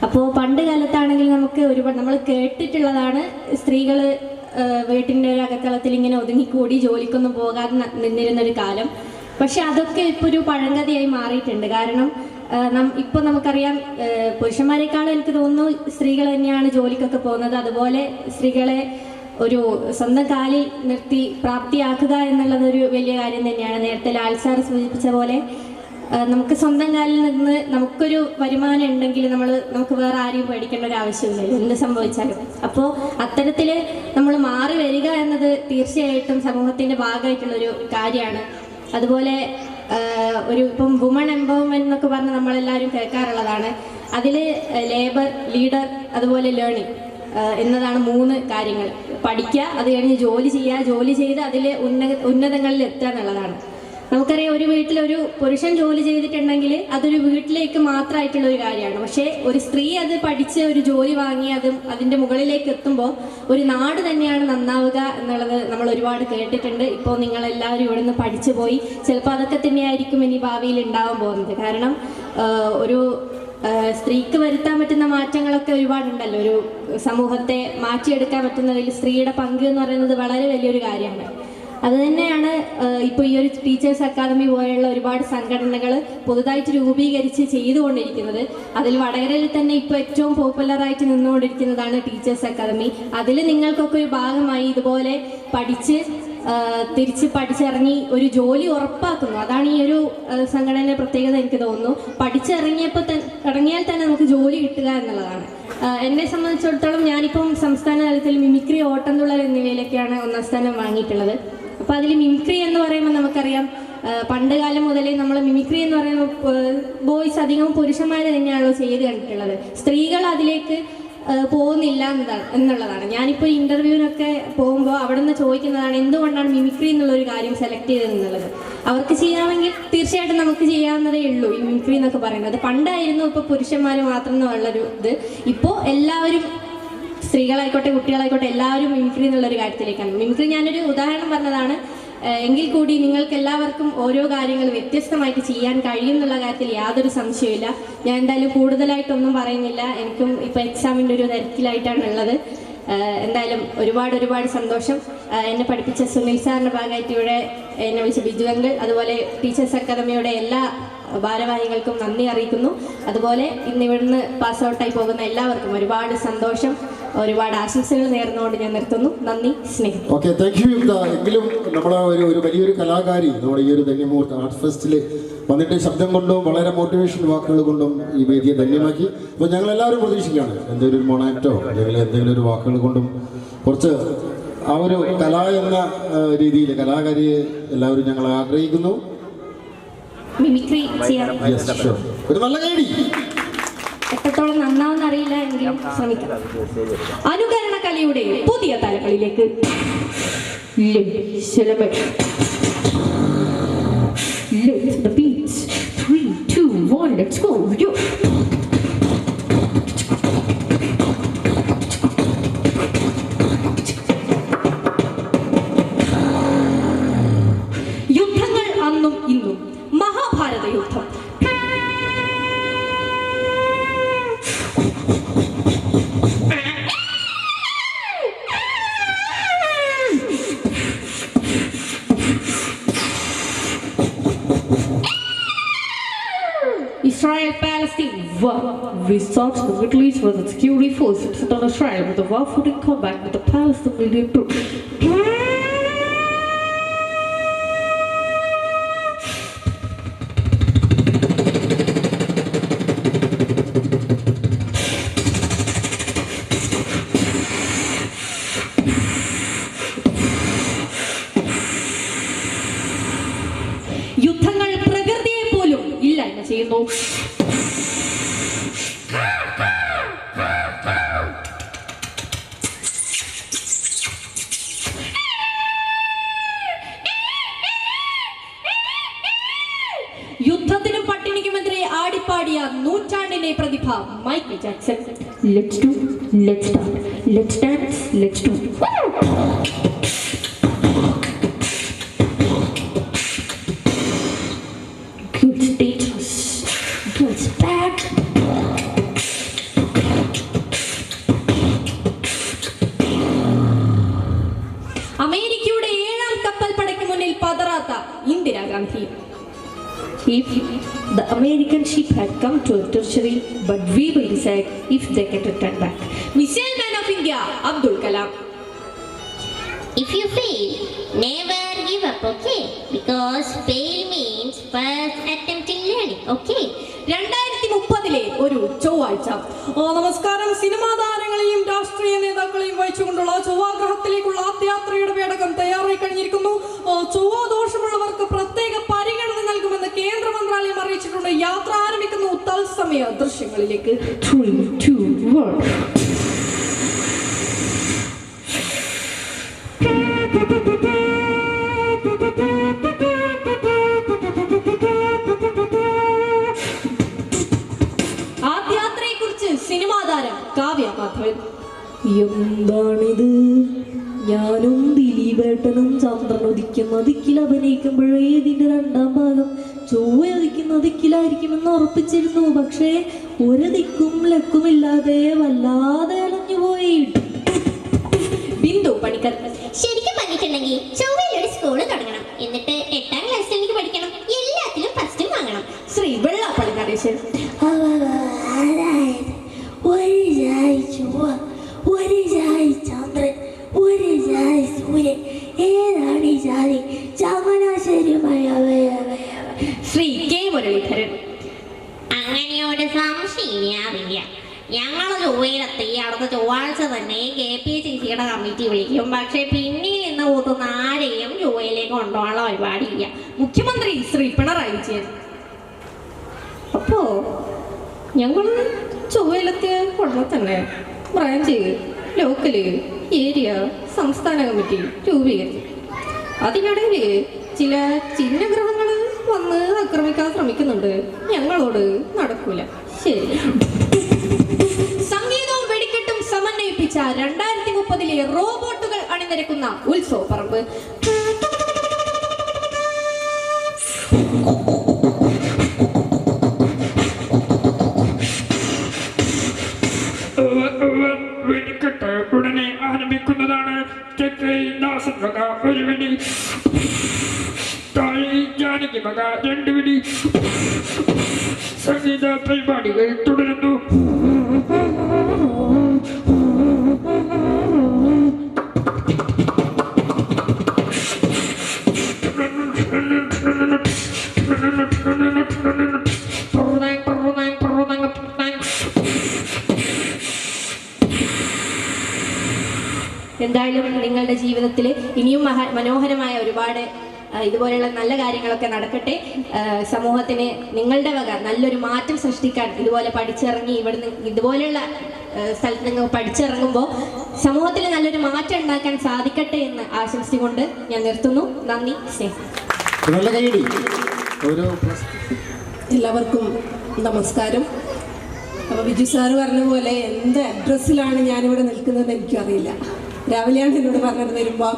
അപ്പോൾ പണ്ട് കാലത്താണെങ്കിൽ നമുക്ക് ഒരുപാട് നമ്മൾ കേട്ടിട്ടുള്ളതാണ്, സ്ത്രീകൾ വീട്ടിൻ്റെ ഒരു അകത്തളത്തിൽ ഇങ്ങനെ ഒതുങ്ങിക്കൂടി ജോലിക്കൊന്നും പോകാതെ നിന്നിരുന്നൊരു കാലം. പക്ഷെ അതൊക്കെ ഇപ്പോൾ ഒരു പഴങ്കഥയായി മാറിയിട്ടുണ്ട്. കാരണം ഇപ്പോൾ നമുക്കറിയാം പുരുഷന്മാരെക്കാളും എനിക്ക് തോന്നുന്നു സ്ത്രീകൾ തന്നെയാണ് ജോലിക്കൊക്കെ പോകുന്നത്. അതുപോലെ സ്ത്രീകളെ ഒരു സ്വന്തം കാലിൽ നിർത്തി പ്രാപ്തിയാക്കുക എന്നുള്ളതൊരു വലിയ കാര്യം തന്നെയാണ്. നേരത്തെ ലാൽ സാർ സൂചിപ്പിച്ച പോലെ നമുക്ക് സ്വന്തം കാലിൽ നിന്ന് നമുക്കൊരു വരുമാനം ഉണ്ടെങ്കിൽ നമുക്ക് വേറെ ആരെയും പേടിക്കേണ്ട ഒരു ആവശ്യമില്ലല്ലോ, എന്ത് സംഭവിച്ചാലും. അപ്പോൾ അത്തരത്തിൽ നമ്മൾ മാറി വരിക എന്നത് തീർച്ചയായിട്ടും സമൂഹത്തിൻ്റെ ഭാഗമായിട്ടുള്ളൊരു കാര്യമാണ്. അതുപോലെ ഇപ്പം വുമൺ എംപവർമെൻറ്റ് എന്നൊക്കെ പറഞ്ഞ് നമ്മളെല്ലാവരും കേൾക്കാറുള്ളതാണ്. അതിൽ ലേബർ, ലീഡർ, അതുപോലെ ലേണിംഗ് എന്നതാണ് 3 കാര്യങ്ങൾ. പഠിക്കുക, അത് കഴിഞ്ഞ് ജോലി ചെയ്യുക, ജോലി ചെയ്ത് അതിൽ ഉന്നതങ്ങളിൽ എത്തുക എന്നുള്ളതാണ്. നമുക്കറിയാം ഒരു വീട്ടിലൊരു പുരുഷൻ ജോലി ചെയ്തിട്ടുണ്ടെങ്കിൽ അതൊരു വീട്ടിലേക്ക് മാത്രമായിട്ടുള്ള ഒരു കാര്യമാണ്. പക്ഷേ ഒരു സ്ത്രീ അത് പഠിച്ച് ഒരു ജോലി വാങ്ങി അതിൻ്റെ മുകളിലേക്ക് എത്തുമ്പോൾ ഒരു നാട് തന്നെയാണ് നന്നാവുക എന്നുള്ളത് നമ്മൾ ഒരുപാട് കേട്ടിട്ടുണ്ട്. ഇപ്പോൾ നിങ്ങളെല്ലാവരും ഇവിടെ നിന്ന് പഠിച്ചു പോയി, ചിലപ്പോൾ അതൊക്കെ തന്നെയായിരിക്കും ഇനി ഭാവിയിൽ ഉണ്ടാവാൻ പോകുന്നത്. കാരണം ഒരു സ്ത്രീക്ക് വരുത്താൻ പറ്റുന്ന മാറ്റങ്ങളൊക്കെ ഒരുപാടുണ്ടല്ലോ. ഒരു സമൂഹത്തെ മാറ്റിയെടുക്കാൻ പറ്റുന്നതിൽ സ്ത്രീയുടെ പങ്ക് എന്ന് പറയുന്നത് വളരെ വലിയൊരു കാര്യമാണ്. അതുതന്നെയാണ് ഇപ്പോൾ ഈ ഒരു ടീച്ചേഴ്സ് അക്കാദമി പോലെയുള്ള ഒരുപാട് സംഘടനകൾ പുതുതായിട്ട് രൂപീകരിച്ച് ചെയ്തുകൊണ്ടിരിക്കുന്നത്. അതിൽ വടകരയിൽ തന്നെ ഇപ്പോൾ ഏറ്റവും പോപ്പുലറായിട്ട് നിന്നുകൊണ്ടിരിക്കുന്നതാണ് ടീച്ചേഴ്സ് അക്കാദമി. അതിൽ നിങ്ങൾക്കൊക്കെ ഒരു ഭാഗമായി ഇതുപോലെ തിരിച്ച് പഠിച്ചിറങ്ങി ഒരു ഉറപ്പാക്കുന്നു. അതാണ് ഈ ഒരു സംഘടനയുടെ പ്രത്യേകത എനിക്ക് തോന്നുന്നു. ഇറങ്ങിയാൽ തന്നെ നമുക്ക് ജോലി കിട്ടുക എന്നുള്ളതാണ്. എന്നെ സംബന്ധിച്ചിടത്തോളം ഞാനിപ്പം സംസ്ഥാന തലത്തിൽ മിമിക്രി, ഓട്ടംതുള്ളൽ എന്നിവയിലൊക്കെയാണ് 1ാം സ്ഥാനം വാങ്ങിയിട്ടുള്ളത്. അപ്പോൾ അതിൽ മിമിക്രി എന്ന് പറയുമ്പോൾ നമുക്കറിയാം പണ്ട് കാലം മുതലേ നമ്മൾ മിമിക്രി എന്ന് പറയുമ്പോൾ ബോയ്സ് അധികവും പുരുഷന്മാർ തന്നെയാണല്ലോ ചെയ്ത് കണ്ടിട്ടുള്ളത്. സ്ത്രീകൾ അതിലേക്ക് പോകുന്നില്ല എന്നുള്ളതാണ്. ഞാനിപ്പോൾ ഇൻ്റർവ്യൂവിനൊക്കെ പോകുമ്പോൾ അവിടെ നിന്ന് ചോദിക്കുന്നതാണ് എന്തുകൊണ്ടാണ് മിമിക്രി എന്നുള്ളൊരു കാര്യം സെലക്ട് ചെയ്തതെന്നുള്ളത്. അവർക്ക് ചെയ്യാമെങ്കിൽ തീർച്ചയായിട്ടും നമുക്ക് ചെയ്യാവുന്നതേ ഉള്ളൂ ഈ മിമിക്രി എന്നൊക്കെ പറയുന്നത്. പണ്ടായിരുന്നു ഇപ്പോൾ പുരുഷന്മാർ മാത്രം എന്നുള്ളൊരു ഇത്. ഇപ്പോൾ എല്ലാവരും സ്ത്രീകളായിക്കോട്ടെ കുട്ടികളായിക്കോട്ടെ എല്ലാവരും മിമിക്രി എന്നുള്ളൊരു കാര്യത്തിലേക്കാണ്. മിമിക്രി ഞാനൊരു ഉദാഹരണം പറഞ്ഞതാണ്. എങ്കിൽ കൂടി നിങ്ങൾക്ക് എല്ലാവർക്കും ഓരോ കാര്യങ്ങൾ വ്യത്യസ്തമായിട്ട് ചെയ്യാൻ കഴിയുന്നുള്ള കാര്യത്തിൽ യാതൊരു സംശയമില്ല. ഞാൻ എന്തായാലും കൂടുതലായിട്ടൊന്നും പറയുന്നില്ല, എനിക്കും ഇപ്പോൾ എക്സാമിൻ്റെ ഒരു തിരക്കിലായിട്ടാണ് ഉള്ളത്. എന്തായാലും ഒരുപാട് സന്തോഷം. എന്നെ പഠിപ്പിച്ച സുനിൽ സാറിൻ്റെ ഭാഗമായിട്ട് ഇവിടെ എന്നെ വിളിച്ച ബിജു അങ്കിൾ, അതുപോലെ ടീച്ചേഴ്സ് അക്കാദമിയുടെ എല്ലാ ഭാരവാഹികൾക്കും നന്ദി അറിയിക്കുന്നു. അതുപോലെ ഇന്ന് ഇവിടുന്ന് പാസ് ഔട്ടായി പോകുന്ന എല്ലാവർക്കും ഒരുപാട് സന്തോഷം, ഒരുപാട് ആശംസകൾ നേർന്നുകൊണ്ട് ഞാൻ നിർത്തുന്നു. നന്ദി, സ്നേഹം. Okay, thank you Yukta. എങ്കിലും നമ്മളെ ഒരു വലിയൊരു കലാകാരി നമ്മുടെ ഈ ഒരു ധന്യമുഹൂർത്തം ആർട്ട് ഫെസ്റ്റിൽ വന്നിട്ട് ശബ്ദം കൊണ്ടും വളരെ മോട്ടിവേഷൻ വാക്കുകൾ കൊണ്ടും ഈ വേദിയെ ധന്യമാക്കി. അപ്പോൾ ഞങ്ങളെല്ലാവരും പ്രതീക്ഷിക്കുകയാണ് എന്തെങ്കിലും ഒരു മൊണാക്റ്റോ അല്ലെങ്കിൽ എന്തെങ്കിലും ഒരു വാക്കുകൾ കൊണ്ടും കുറച്ച് ആ ഒരു കല എന്ന രീതിയിൽ കലാകാരിയെ എല്ലാവരും ഞങ്ങൾ ആഗ്രഹിക്കുന്നു. മിമിക്രി ചെയ്യാൻ ഒരു നല്ല കൈഡി എത്രത്തോളം നന്നാവെന്ന് അറിയില്ല, എങ്കിലും ശ്രമിക്കാം. അനുകരണ കലയുടെ പുതിയ തലങ്ങളിലേക്ക് യുദ്ധങ്ങൾ അന്നും ഇന്നും. മഹാഭാരത യുദ്ധം. Israel-Palestine war. We sought the Middle East with its security force to set on Israel with a war-footing combat with the Palestinian troops. യുദ്ധങ്ങൾ പ്രകൃതിയെ പോലും ഇല്ലായ്മ ചെയ്യുന്നു. Michael Jackson. Let's do, let's start, let's dance, let's do. Good teachers, good back. അമേരിക്കയുടെ 7ാം കപ്പൽ പടയ്ക്ക് മുന്നിൽ പതറാത്ത Indira Gandhi. If the American ship had come to our territory, but we will decide if they can return back. Missile Man of India, Abdul Kalam. If you fail, never give up, okay? Because fail means first attempt in learning, okay? 2030 ഒരു ചൊവ്വാഴ്ച. നമസ്കാരം. Cinema താരങ്ങളെയും രാഷ്ട്രീയ നേതാക്കളെയും വഹിച്ചുകൊണ്ടുള്ള ചൊവ്വാഗ്രഹത്തിലേക്കുള്ള ആദ്യയാത്രയുടെ പേടകം തയ്യാറായി കഴിഞ്ഞിരിക്കുന്നു. ചൊവ്വ ദോഷമുള്ളവർക്ക് പ്രത്യേക പരിഗണന നൽകുമെന്ന് കേന്ദ്ര മന്ത്രാലയം അറിയിച്ചിട്ടുണ്ട്. യാത്ര ആരംഭിക്കുന്നു തത്സമയ ദൃശ്യങ്ങളിലേക്ക്. 3, 2, 1. ആദ്യയാത്രയെക്കുറിച്ച് സിനിമാ താരം കാവ്യ മാധവൻ. എന്താണിത്? ഞാനും ദിലീപേട്ടനും ചന്ദ്രൻ ഉദിക്കുന്ന ദിക്കിൽ അഭിനയിക്കുമ്പോഴേ ഇതിന്റെ 2ാം ഭാഗം ചൊവ്വ ഉദിക്കുന്ന ദിക്കിലായിരിക്കുമെന്ന് ഉറപ്പിച്ചിരുന്നു. പക്ഷേ ഒരു ദിക്കും ലക്കുമില്ലാതെ വല്ലാതെ അലഞ്ഞുപോയി. ബിന്ദു പണിക്കർ. ശരിക്കും പറഞ്ഞിട്ടുണ്ടെങ്കിൽ ചൊവ്വയിൽ ഒരു സ്കൂൾ തുടങ്ങണം, എന്നിട്ട് 8ാം ക്ലാസ്സിൽ എനിക്ക് പഠിക്കണം, എല്ലാത്തിലും ഫസ്റ്റ് വാങ്ങണം. ശ്രീ വെള്ളാപ്പള്ളി നടേശൻ. ഒരു ജായ് ചൊവ്വ, ഒരു ജായ് ചന്ദ്രൻ, ഒരു ജായ് സൂര്യൻ, ഏതാണ് ഈ ജാതി? ചങ്ങനാശ്ശേരിയുമായ ശ്രീ കെ മുരളീധരൻ. അങ്ങനെയൊരു സംശയമില്ല. ഞങ്ങൾ ചൊവ്വയിലെത്തി അടുത്ത ചൊവ്വാഴ്ച തന്നെ KPCCയുടെ കമ്മിറ്റി വിളിക്കും. പക്ഷെ പിന്നിൽ നിന്ന് കൂത്തുന്ന ആരെയും ചൊവ്വയിലേക്ക് കൊണ്ടുപോകാനുള്ള പരിപാടിയില്ല. മുഖ്യമന്ത്രി ശ്രീ പിണറായി വിജയൻ. അപ്പോ ഞങ്ങൾ ചൊവ്വയിലെത്തിയ ഉടനെ തന്നെ ബ്രാഞ്ച്, ലോക്കല്, ഏരിയ, സംസ്ഥാന കമ്മിറ്റി രൂപീകരിച്ചു. അതിനിടയിൽ ചില ചിഹ്നഗ്രഹങ്ങൾ വന്ന് ആക്രമിക്കാൻ ശ്രമിക്കുന്നുണ്ട്. ഞങ്ങളോട് നടക്കൂല. ശരി. സംഗീതവും വെടിക്കെട്ടും സമന്വയിപ്പിച്ച 2030 റോബോട്ടുകൾ അണിനിരക്കുന്ന ഉത്സവ പറമ്പ്. വെടിക്കെട്ട് ഉടനെ ആരംഭിക്കുന്നതാണ്. ഒരു വെടി, ജാനകി വക 2 വെടി. സംഗീത പരിപാടികൾ തുടരുന്നു. എന്തായാലും നിങ്ങളുടെ ജീവിതത്തിൽ ഇനിയും മനോഹരമായ ഒരുപാട് ഇതുപോലെയുള്ള നല്ല കാര്യങ്ങളൊക്കെ നടക്കട്ടെ. സമൂഹത്തിന് നിങ്ങളുടെ വക നല്ലൊരു മാറ്റം സൃഷ്ടിക്കാൻ ഇതുപോലെ പഠിച്ചിറങ്ങി ഇവിടുന്ന് ഇതുപോലെയുള്ള സ്ഥലത്ത് നിങ്ങൾ പഠിച്ചിറങ്ങുമ്പോൾ സമൂഹത്തിൽ നല്ലൊരു മാറ്റം ഉണ്ടാക്കാൻ സാധിക്കട്ടെ എന്ന് ആശംസിച്ചുകൊണ്ട് ഞാൻ നിർത്തുന്നു. നന്ദി, സ്നേഹം. എല്ലാവർക്കും നമസ്കാരം. അപ്പോൾ ബിജു സാറ് പറഞ്ഞ പോലെ എന്ത് അഡ്രസ്സിലാണ് ഞാനിവിടെ നിൽക്കുന്നതെന്ന് എനിക്കറിയില്ല. രാവിലെയാണ് എന്നോട് പറഞ്ഞത് വരുമ്പോൾ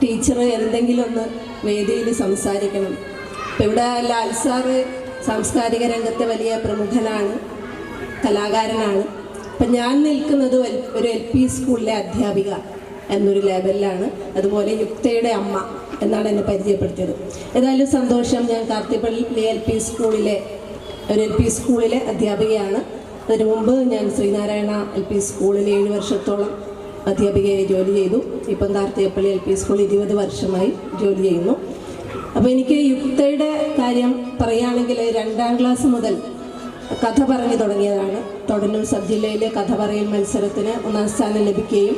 ടീച്ചർ എന്തെങ്കിലും ഒന്ന് വേദിയിൽ സംസാരിക്കണം. അപ്പോൾ ഇവിടെ ലാൽ സാറ് സാംസ്കാരിക രംഗത്തെ വലിയ പ്രമുഖനാണ്, കലാകാരനാണ്. അപ്പം ഞാൻ നിൽക്കുന്നത് ഒരു LP സ്കൂളിലെ അധ്യാപിക എന്നൊരു ലേബലിലാണ്. അതുപോലെ യുക്തയുടെ അമ്മ എന്നാണ് എന്നെ പരിചയപ്പെടുത്തിയത്. ഏതായാലും സന്തോഷം. ഞാൻ കാർത്തിപ്പള്ളി LP സ്കൂളിലെ അധ്യാപികയാണ്. അതിനു മുമ്പ് ഞാൻ ശ്രീനാരായണ LP സ്കൂളിൽ 7 വർഷത്തോളം അധ്യാപികയായി ജോലി ചെയ്തു. ഇപ്പം കാർത്തിപ്പള്ളി LP സ്കൂൾ 20 വർഷമായി ജോലി ചെയ്യുന്നു. അപ്പോൾ എനിക്ക് യുക്തയുടെ കാര്യം പറയുകയാണെങ്കിൽ 2ാം ക്ലാസ് മുതൽ കഥ പറഞ്ഞു തുടങ്ങിയതാണ്. തൊടന്നൂർ സബ് ജില്ലയിലെ കഥ പറയൽ മത്സരത്തിന് 1ാം സ്ഥാനം ലഭിക്കുകയും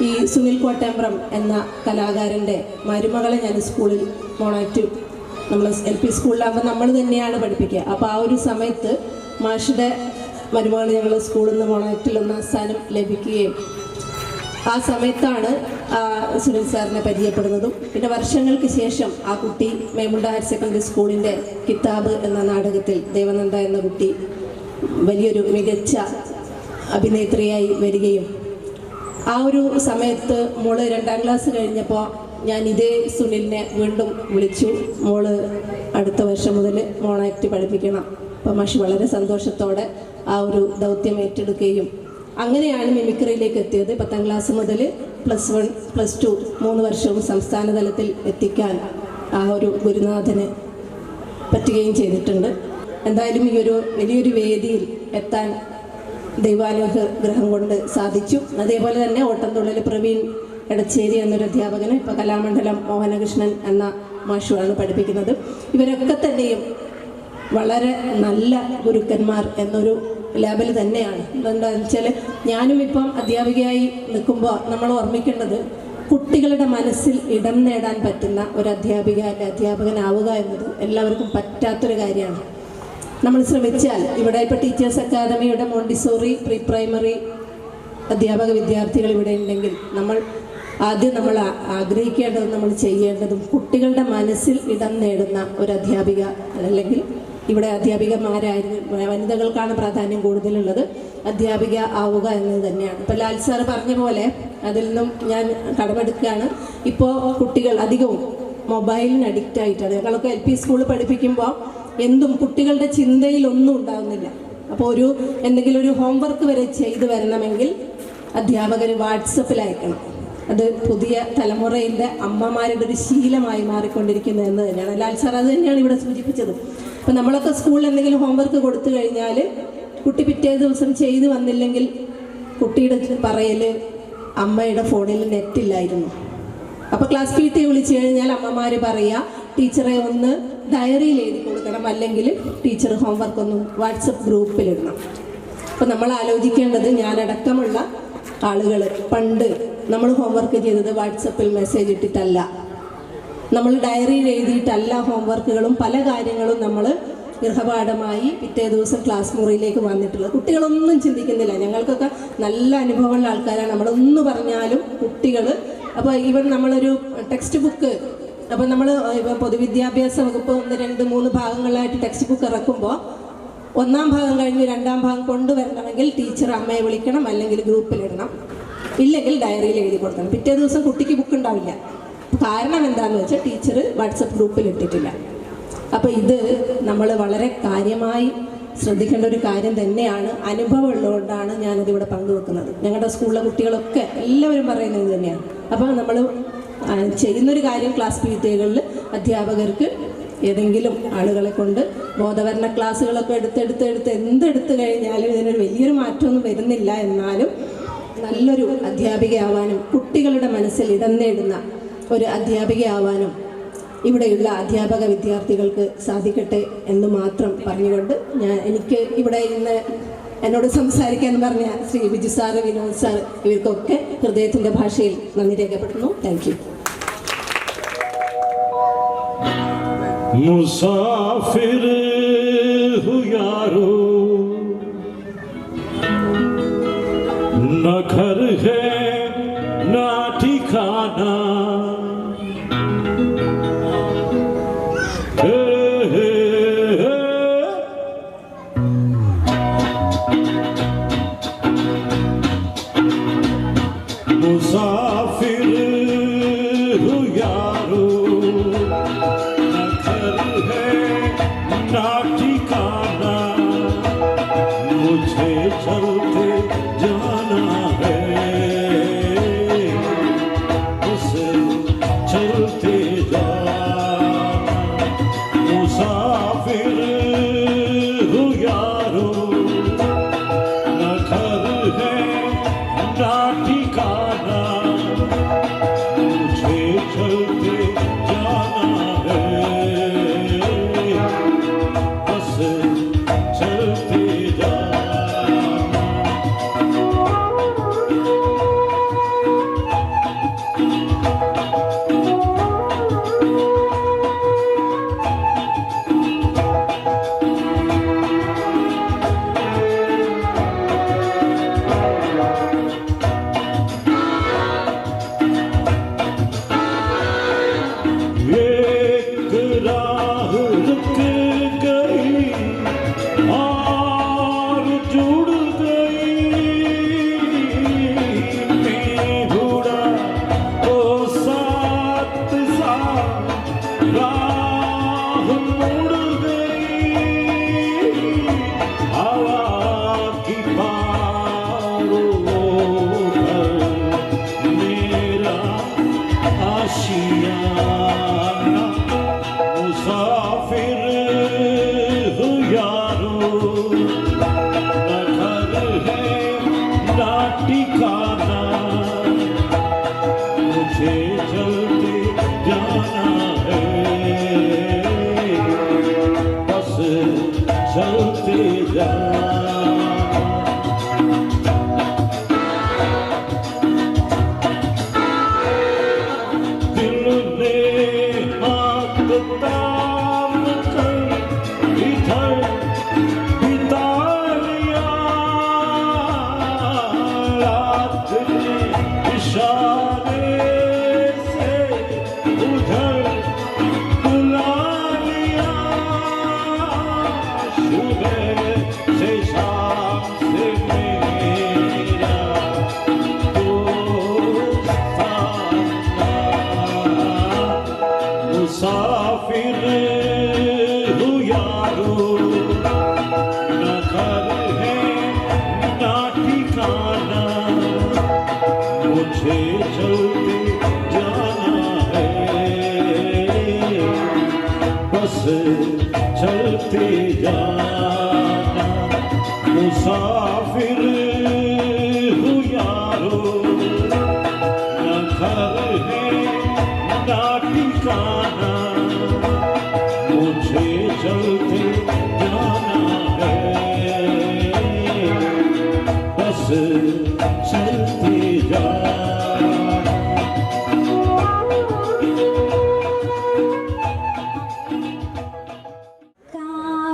ഈ സുനിൽ കോട്ടേമ്പ്രം എന്ന കലാകാരൻ്റെ മരുമകളെ ഞാൻ സ്കൂളിൽ മോണാക്റ്റീവ് നമ്മൾ LP സ്കൂളിലാകുമ്പോൾ നമ്മൾ തന്നെയാണ് പഠിപ്പിക്കുക. അപ്പോൾ ആ ഒരു സമയത്ത് മാഷിൻ്റെ മരുമകൾ ഞങ്ങൾ സ്കൂളിൽ നിന്ന് മോണാക്റ്റിൽ 1ാം സ്ഥാനം ലഭിക്കുകയും ആ സമയത്താണ് സുനിൽ സാറിനെ പരിചയപ്പെടുന്നതും. പിന്നെ വർഷങ്ങൾക്ക് ശേഷം ആ കുട്ടി മേമുണ്ട ഹയർ സെക്കൻഡറി സ്കൂളിൻ്റെ കിതാബ് എന്ന നാടകത്തിൽ ദേവനന്ദ എന്ന കുട്ടി വലിയൊരു മികച്ച അഭിനേത്രിയായി വരികയും ആ ഒരു സമയത്ത് മോള് 2ാം ക്ലാസ് കഴിഞ്ഞപ്പോൾ ഞാൻ ഇതേ സുനിലിനെ വീണ്ടും വിളിച്ചു. മോള് അടുത്ത വർഷം മുതൽ മോണോ ആക്ട് പഠിപ്പിക്കണം. അപ്പോൾ മാഷ് വളരെ സന്തോഷത്തോടെ ആ ഒരു ദൗത്യം ഏറ്റെടുക്കുകയും അങ്ങനെയാണ് മിമിക്രിയിലേക്ക് എത്തിയത്. 10ാം ക്ലാസ് മുതൽ +1 +2 3 വർഷവും സംസ്ഥാന തലത്തിൽ എത്തിക്കാൻ ആ ഒരു ഗുരുനാഥന് പറ്റുകയും ചെയ്തിട്ടുണ്ട്. എന്തായാലും ഈ ഒരു വലിയൊരു വേദിയിൽ എത്താൻ ദൈവാനുഗ്രഹം കൊണ്ട് സാധിച്ചു. അതേപോലെ തന്നെ ഓട്ടംതുള്ളൽ പ്രവീൺ എടച്ചേരി എന്നൊരു അധ്യാപകന് ഇപ്പോൾ കലാമണ്ഡലം മോഹനകൃഷ്ണൻ എന്ന മാഷുവാണ് പഠിപ്പിക്കുന്നത്. ഇവരൊക്കെ തന്നെയും വളരെ നല്ല ഗുരുക്കന്മാർ എന്നൊരു ലേബൽ തന്നെയാണ്. എന്താണെന്ന് വെച്ചാൽ ഞാനും ഇപ്പം അധ്യാപികയായി നിൽക്കുമ്പോൾ നമ്മൾ ഓർമ്മിക്കേണ്ടത് കുട്ടികളുടെ മനസ്സിൽ ഇടം നേടാൻ പറ്റുന്ന ഒരു അധ്യാപിക അല്ലെ അധ്യാപകനാവുക എന്നത് എല്ലാവർക്കും പറ്റാത്തൊരു കാര്യമാണ്. നമ്മൾ ശ്രമിച്ചാൽ ഇവിടെ ഇപ്പോൾ ടീച്ചേഴ്സ് അക്കാദമിയുടെ മോണ്ടിസോറി പ്രീ പ്രൈമറി അധ്യാപക വിദ്യാർത്ഥികൾ ഇവിടെ ഉണ്ടെങ്കിൽ നമ്മൾ ആഗ്രഹിക്കേണ്ടതും നമ്മൾ ചെയ്യേണ്ടതും കുട്ടികളുടെ മനസ്സിൽ ഇടം നേടുന്ന ഒരു അധ്യാപിക, അല്ലെങ്കിൽ ഇവിടെ അധ്യാപികമാരായിരുന്നു വനിതകൾക്കാണ് പ്രാധാന്യം കൂടുതലുള്ളത്, അധ്യാപിക ആവുക എന്നത് തന്നെയാണ്. ഇപ്പോൾ ലാൽ സാർ പറഞ്ഞ പോലെ അതിൽ നിന്നും ഞാൻ കടമെടുക്കുകയാണ്. ഇപ്പോൾ കുട്ടികൾ അധികവും മൊബൈലിന് അഡിക്റ്റ് ആയിട്ടാണ്. ഞങ്ങളൊക്കെ LP സ്കൂളിൽ പഠിപ്പിക്കുമ്പോൾ എന്തും കുട്ടികളുടെ ചിന്തയിലൊന്നും ഉണ്ടാകുന്നില്ല. അപ്പോൾ എന്തെങ്കിലും ഒരു ഹോംവർക്ക് വരെ ചെയ്തു വരണമെങ്കിൽ അധ്യാപകർ വാട്സപ്പിൽ അയക്കണം. അത് പുതിയ തലമുറയിലെ അമ്മമാരുടെ ഒരു ശീലമായി മാറിക്കൊണ്ടിരിക്കുന്നത് എന്ന് തന്നെയാണ്. ലാൽ സാർ അത് തന്നെയാണ് ഇവിടെ സൂചിപ്പിച്ചത്. അപ്പോൾ നമ്മളൊക്കെ സ്കൂളിൽ എന്തെങ്കിലും ഹോംവർക്ക് കൊടുത്തു കഴിഞ്ഞാൽ കുട്ടി പിറ്റേ ദിവസം ചെയ്തു വന്നില്ലെങ്കിൽ കുട്ടിയുടെ പറയൽ അമ്മയുടെ ഫോണിൽ നെറ്റില്ലായിരുന്നു. അപ്പോൾ ക്ലാസ് PT വിളിച്ചു കഴിഞ്ഞാൽ അമ്മമാർ പറയുക ടീച്ചറെ ഒന്ന് ഡയറിയിൽ എഴുതി കൊടുക്കണം, അല്ലെങ്കിൽ ടീച്ചർ ഹോംവർക്ക് ഒന്ന് വാട്സപ്പ് ഗ്രൂപ്പിലിടണം. അപ്പോൾ നമ്മൾ ആലോചിക്കേണ്ടത്, ഞാനടക്കമുള്ള ആളുകൾ പണ്ട് നമ്മൾ ഹോംവർക്ക് ചെയ്തത് വാട്സപ്പിൽ മെസ്സേജ് ഇട്ടിട്ടല്ല, നമ്മൾ ഡയറിയിൽ എഴുതിയിട്ടല്ല ഹോംവർക്കുകളും പല കാര്യങ്ങളും നമ്മൾ ഗൃഹപാഠമായി പിറ്റേ ദിവസം ക്ലാസ് മുറിയിലേക്ക് വന്നിട്ടുള്ളത്. കുട്ടികളൊന്നും ചിന്തിക്കുന്നില്ല. ഞങ്ങൾക്കൊക്കെ നല്ല അനുഭവമുള്ള ആൾക്കാരാണ്. നമ്മളൊന്ന് പറഞ്ഞാലും കുട്ടികൾ, അപ്പോൾ ഈവൻ നമ്മളൊരു ടെക്സ്റ്റ് ബുക്ക്, അപ്പോൾ നമ്മൾ ഇപ്പോൾ പൊതുവിദ്യാഭ്യാസ വകുപ്പ് 1, 2, 3 ഭാഗങ്ങളായിട്ട് ടെക്സ്റ്റ് ബുക്ക് ഇറക്കുമ്പോൾ 1ാം ഭാഗം കഴിഞ്ഞ് 2ാം ഭാഗം കൊണ്ടുവരണമെങ്കിൽ ടീച്ചർ അമ്മയെ വിളിക്കണം, അല്ലെങ്കിൽ ഗ്രൂപ്പിലിടണം, ഇല്ലെങ്കിൽ ഡയറിയിൽ എഴുതി കൊടുക്കണം. പിറ്റേ ദിവസം കുട്ടിക്ക് ബുക്ക് ഉണ്ടാവില്ല. കാരണം എന്താണെന്ന് വെച്ചാൽ ടീച്ചർ വാട്സപ്പ് ഗ്രൂപ്പിൽ ഇട്ടിട്ടില്ല. അപ്പോൾ ഇത് നമ്മൾ വളരെ കാര്യമായി ശ്രദ്ധിക്കേണ്ട ഒരു കാര്യം തന്നെയാണ്. അനുഭവം ഉള്ളതുകൊണ്ടാണ് ഞാനതിവിടെ പങ്കുവെക്കുന്നത്. ഞങ്ങളുടെ സ്കൂളിലെ കുട്ടികളൊക്കെ എല്ലാവരും പറയുന്നത് തന്നെയാണ്. അപ്പോൾ നമ്മൾ ചെയ്യുന്നൊരു കാര്യം ക്ലാസ് PTകളിൽ അധ്യാപകർക്ക് ഏതെങ്കിലും ആളുകളെ കൊണ്ട് ബോധവരണ ക്ലാസ്സുകളൊക്കെ എന്തെടുത്ത് കഴിഞ്ഞാലും ഇതിനൊരു വലിയൊരു മാറ്റമൊന്നും വരുന്നില്ല. എന്നാലും നല്ലൊരു അധ്യാപികയാവാനും കുട്ടികളുടെ മനസ്സിൽ ഇടം നേടുന്ന ഒരു അധ്യാപികയാവാനും ഇവിടെയുള്ള അധ്യാപക വിദ്യാർത്ഥികൾക്ക് സാധിക്കട്ടെ എന്ന് മാത്രം പറഞ്ഞുകൊണ്ട് എനിക്ക് ഇവിടെ ഇന്ന് എന്നോട് സംസാരിക്കാൻ പറഞ്ഞ ശ്രീ ബിജു സാറ്, വിനോദ് സാർ, ഇവർക്കൊക്കെ ഹൃദയത്തിൻ്റെ ഭാഷയിൽ നന്ദി രേഖപ്പെടുത്തുന്നു. Thank you. मुसाफिर हूँ यारो, न घर है न ठिकाना, मुसाफिर हूँ यारो, ना ठिकाना, मुझे चलते जाना है, उसे चलते जाना। मुसाफिर हूँ यारो, न घर है ना ठिकाना, मुझे चलते जाना है, चलते जाना। इशारे से उधर बुला लिया सुबह से शाम से मेरा दोस्ताना मुसाफिर हूँ यारो न घर है ना ठिकाना मुझे चलते जाना है बस चलते जाना मुसाफिर हूँ यारो न घर है ना ठिकाना मुझे चलते जाना है बस चलते जाना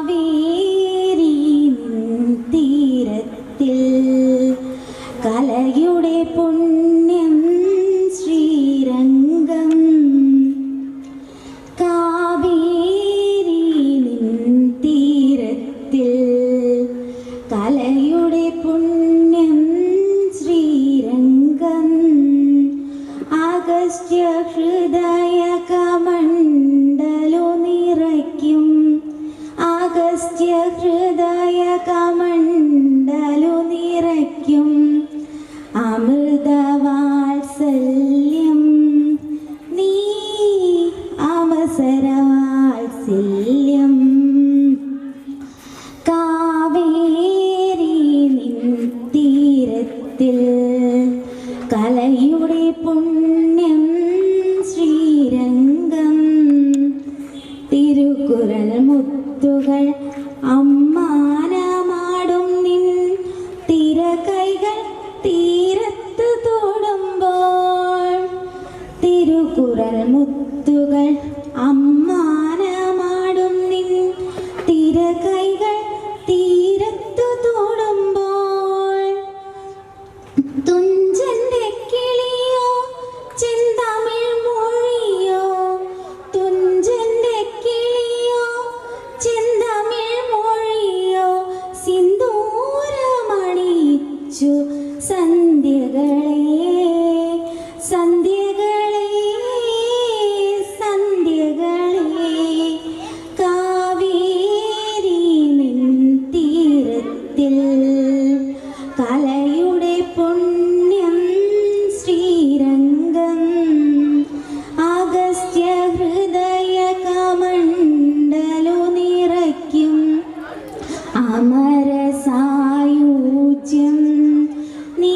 കാവേരി തീരത്തിൽ കലയുടെ പുണ്യം ശ്രീരംഗം കാവേരി തീരത്തിൽ കലയുടെ പുണ്യം ശ്രീരംഗം അഗസ്ത്യ ഹൃദയ കമണ്ഡലു നിറയ്ക്കും അഗസ്ത്യ ഹൃദയ കമണ്ഡലു നിറയ്ക്കും അമൃതവാത്സല്യം നീ അവസരവാത്സല്യം കാവേരി തീരത്തിൽ കലയുടെ പുണ്യം ശ്രീരംഗം തിരുക്കുറൽ മുത്തുകൾ അമ്മാനമാടും നിൻ തിരകൈകൾ തീരത്ത് തൊടുമ്പോൾ തിരുക്കുറൽ മുത്തുകൾ അമ്മാനമാടും നിൻ തിരകൈകൾ തീരത്ത് തൊടുമ്പോൾ തുഞ്ചന്റെ കിളിയോ ചെന്തമിഴ് മൊഴിയോ തുഞ്ചന്റെ കിളിയോ ചെന്തമിഴ് മൊഴിയോ സിന്ദൂരമണിച്ചു സന്ധ്യകളെ സന്ധ്യകളെ സന്ധ്യകളെ കാവേരി തീരത്തിൽ കലയുടെ പുണ്യം ശ്രീരംഗം അഗസ്ത്യ ഹൃദയ കമണ്ഡലു നിറയ്ക്കും അമരസായുജ്യം നീ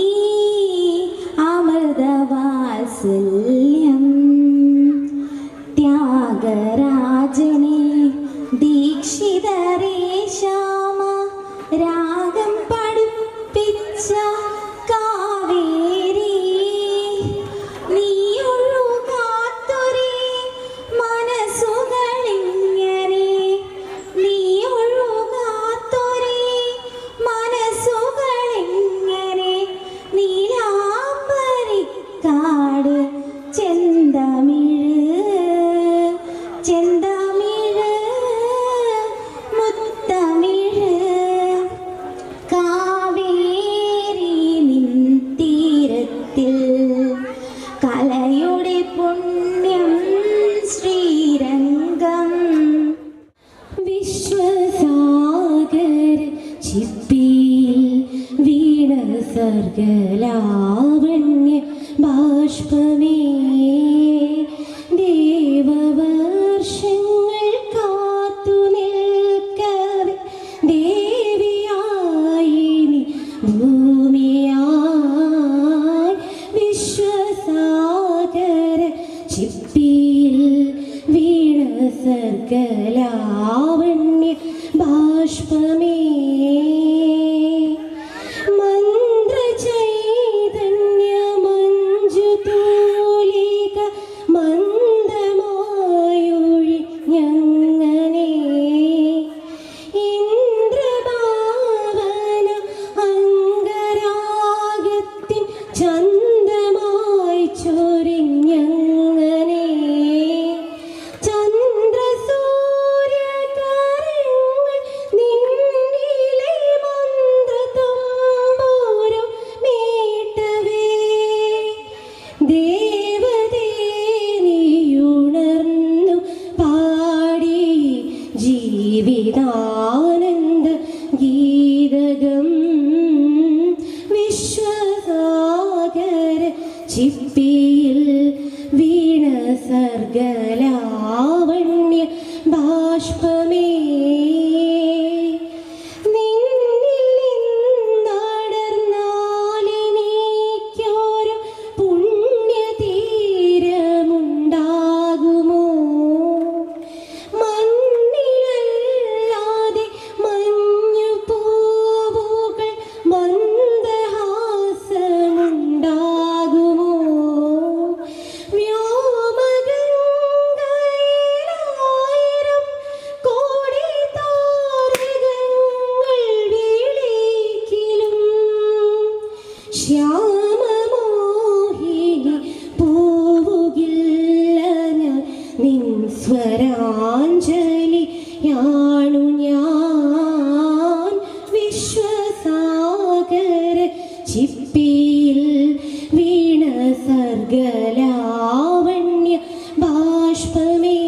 അമൃതവാത്സല്യം ത്യാഗരാജനെ ദീക്ഷിതരേ ശ്യാമ രാഗം പഠിപ്പിച്ച കാവേരി നീയൊഴുകാത്തൊരേ മനസ്സുകളിങ്ങനെ നീയൊഴുകാത്തൊരേ മനസ്സുകളിങ്ങനെ നീലാംബരിക്കാട് ചെന്തമിഴ് ചെന്തമിഴ് മുത്തമിഴ് കാവേരി തീരത്തിൽ കലയുടെ പുണ്യം ശ്രീരംഗം വിശ്വസാഗര ചിപ്പിയിൽ വീണ സർഗലാവണ്യ ബാഷ്പമേ ദേവവർഷങ്ങൾ കാത്തു നിൽക്കവേ ദേവിയായി നീ ഭൂമിയായി വിശ്വസാഗര ചിപ്പിയിൽ വീണ സർഗലാവണ്യ ബാഷ്പമേ മന്ത്രചൈതന്യ മഞ്ജുതൂലി ചിപ്പിയിൽ വീണ സർഗലാവണ്യ ബാഷ്പമേ ശ്യാമമോഹിനി പോവുകില്ല ഞാൻ നിൻ സ്വരാഞ്ജലിയാണു ഞാൻ വിശ്വസാഗര ചിപ്പിയിൽ വീണ സർഗലാവണ്യ ബാഷ്പമേ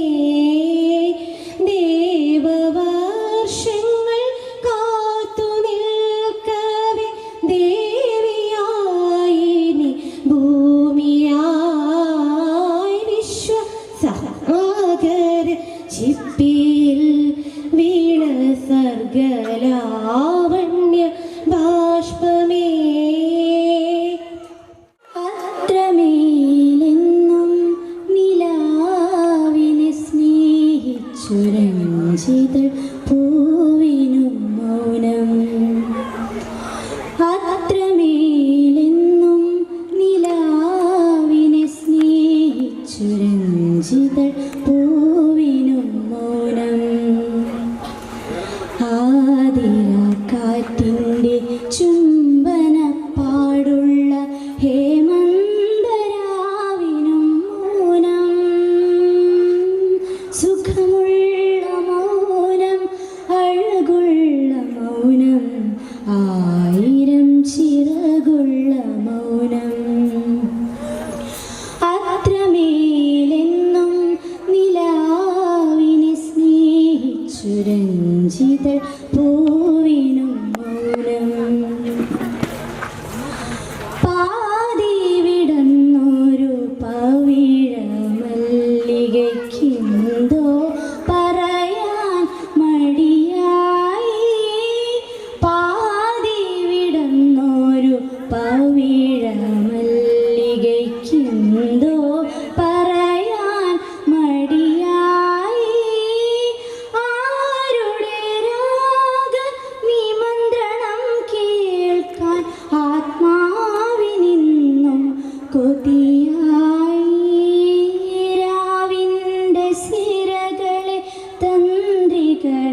ദേവവർഷങ്ങൾ കാത്തു നിൽക്കവേ ഭൂമിയായി വിശ്വസാഗര ചിപ്പിയിൽ വീണ സർഗലാവണ്യ ബാഷ്പമേ അത്രമേലെന്നും നിലാവിനെ സ്നേഹിച്ചുരഞ്ജിത പൂവിനും മൗനം അത്രമേലെന്നും നിലാവിനെ സ്നേഹിച്ചുരഞ്ജിത പൂവിനും മൗനം ആതിരാക്കാറ്റിൻ്റെ ചുംബനപ്പാടുള്ള ഹേമന്തരാവിനും മൗനം സുഖമുള്ള മൗനം അഴകുള്ള മൗനം ആയിരം ചിറകുള്ള മൗനം അത്രമേലെന്നും നിലാവിനെ സ്നേഹിച്ചുരഞ്ജിത പൂവിനും മൗനം പാതി വിടന്നൊരു പവിഴമല്ലികയ്ക്കെന്തോ പറയാൻ മടിയായി പാതി വിടന്നൊരു പവിഴമല്ലികയ്ക്കെന്തോ പറയാൻ മടിയായി ആരുടെ രാഗ നിമന്ത്രണം കേൾക്കാൻ ആത്മാവിനിന്നും കൊതിയായി രാവിൻ്റെ സിരകളെ തന്ത്രികളാക്കി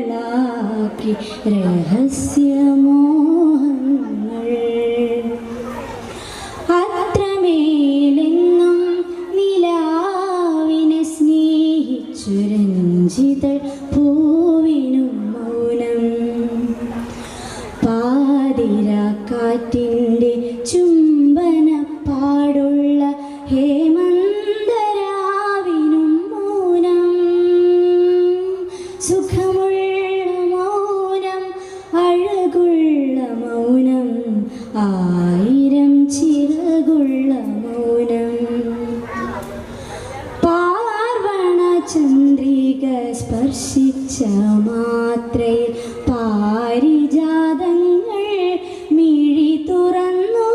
രഹസ്യമോഹങ്ങൾ അത്രമേലെന്നും നിലാവിനെ സ്നേഹിച്ചുരഞ്ജിത പൂവിനും മൗനം പാതിരാക്കാറ്റിൻ്റെ ചുംബനപ്പാടുള്ള ഹേമന്തരാവിനും മൗനം സുഖമുള്ള മൗനം അഴകുള്ള മൗനം ആയിരം ചിറകുള്ള മൗനം പാർവണ ചന്ദ്രിക സ്പർശിച്ച മാത്രയിൽ പാരിജാതങ്ങൾ മിഴി തുറന്നു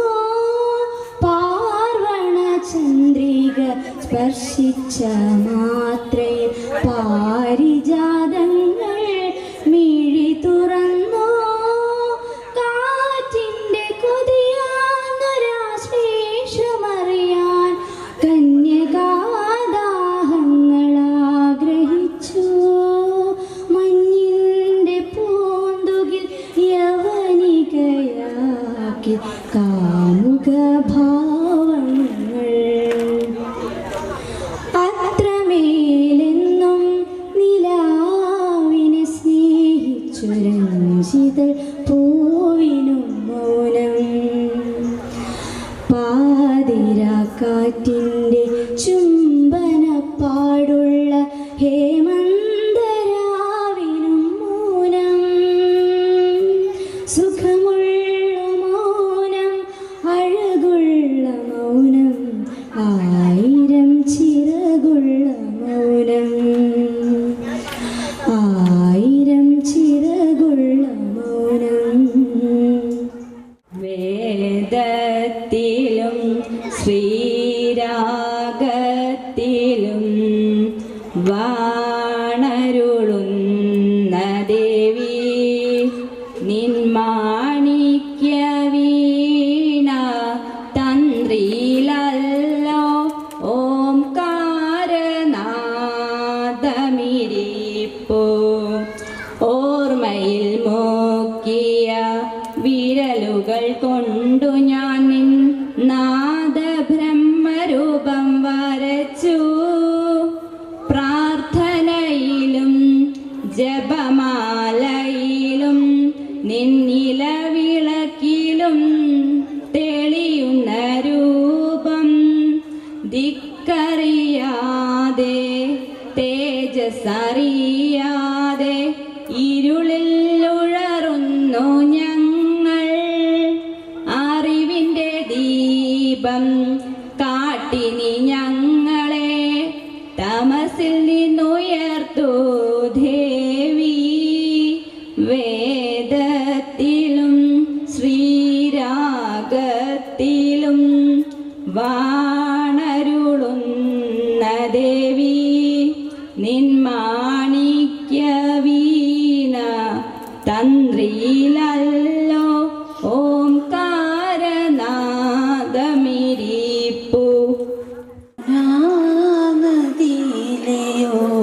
പാർവണ ചന്ദ്രിക സ്പർശിച്ച മാത്രയിൽ പാരിജാതങ്ങൾ മിഴി തുറന്നു കാറ്റിൻ്റെ കൊതിയാന്നൊരാശ്ലേഷമറിയാൻ കന്യകാദാഹങ്ങൾ ആഗ്രഹിച്ചു മഞ്ഞിൻ്റെ പൂന്തുകിൽ യവനികയാക്കി കാമുക ഭാവങ്ങൾ അത്രമേലെന്നും നിലാവിനെ സ്നേഹിച്ചുരഞ്ജിത പൂവിനും മൗനം പാതിരാക്കാറ്റിൻ്റെ ചുംബനപ്പാടുള്ള ഹേമന്തരാവിനും മൗനം സുഖമുള്ള മൗനം അഴകുള്ള മൗനം ശ്രീരാഗത്തിലും വാണരുളുന്ന ദേവി നിന്മാണിക്യ വീണ തന്ത്രിയിലല്ലോ ഓംകാരനാദമിരിപ്പോ ഓർമ്മയിൽ മോക്കിയ വിരലുകൾ കൊണ്ടു ഞാൻ നിൻ നാദബ്രഹ്മരൂപം വരച്ചു പ്രാർത്ഥനയിലും ജപമാലയിലും നിന്നിലവിളക്കിലും തെളിയുന്ന രൂപം ദിക്കറിയാതെ തേജസ്സറിയാതെ ഇരുളിൽ ഉഴറുന്നു ഞങ്ങൾ അറിവിൻ്റെ ദീപം കാട്ടിനി ഞങ്ങളെ തമസിൽ നിന്നുയർത്തു ദേവി വേദത്തിലും ശ്രീരാഗത്തിലും വാണരുളുന്ന ദേവി നിന്മാണിക്യ വീണ തന്ത്രിയിലല്ലോ ഓംകാരനാദമിരിപ്പു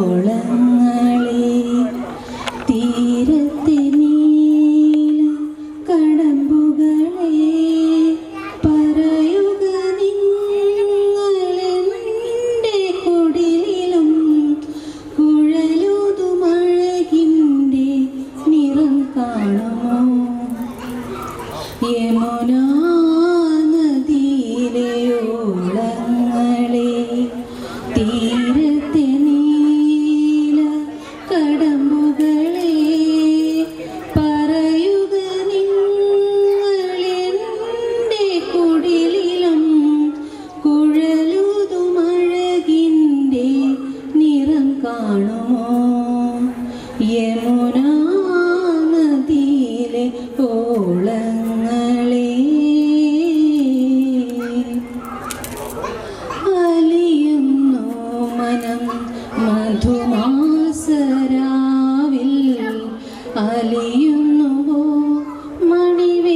രാമതിയിലെയോളങ്ങളെ തീരത്തെ നീല കടമ്പുകളെ പറയുക നിങ്ങളെൻ്റെ കുടിലും കുഴലുതുമഴകിൻ്റെ നിറം കാണുമോ യമുനാ നദിയിലെയോളങ്ങളെ തീരത്തെ നീല കടമ്പുകളെ പറയുക നിങ്ങളെൻ്റെ കുടിലും കുഴലുതുമഴകിൻ്റെ നിറം കാണുമോ യമുനാ നദിയിലെ ഓളങ്ങളെ അലിയുന്നു മനം മധുമാസരാവിൽ അലിയുന്നുവോ മണിവേണുഗാനം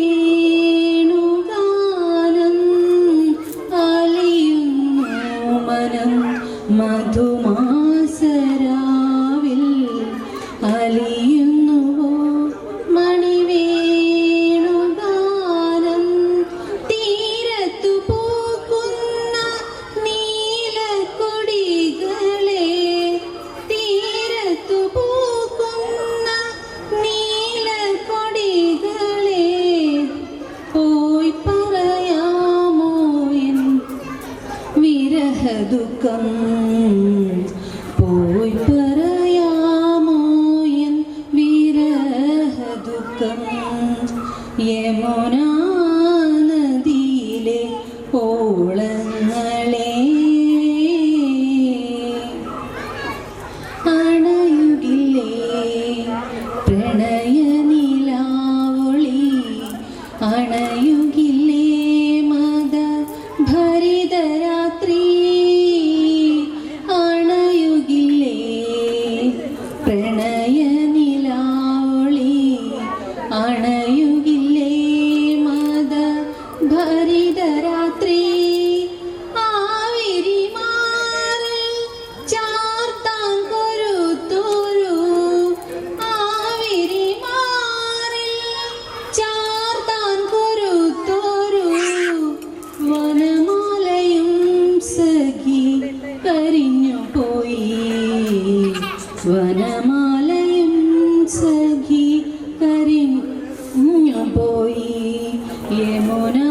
അലിയുന്നു മനം മധുമാസരാവിൽ അലിയുന്നുവോ മണിവേണുഗാനം തീരത്തു പൂക്കുന്ന നീലക്കൊടികളെ തീരത്തു പൂക്കുന്ന നീലക്കൊടികളെ പോയി പറയാമോ എൻ വിരഹദുഃഖം പോയി പറയാമോ എൻ വിരഹദുഃഖം യമുനാ നദിയിലെ ഓളങ്ങളെ അണയുകില്ലേ പ്രണയനിലാവൊളി അണയുകില്ലേ മദ ഭരിതരാത്രി അണയുകില്ലേ പ്രണയനിലാവൊളി അണയുകില്ലേ മദ ഭരിതരാത്രി ആവിരിമാറിൽ ചാർത്താൻ കൊരുത്തോരു ആവിരിമാറിൽ ചാർത്താൻ കൊരുത്തോരു വനമാലയും സഖി കരിഞ്ഞു പോയി വനമാലയും സഖി കരിഞ്ഞു പോയി യമുനാ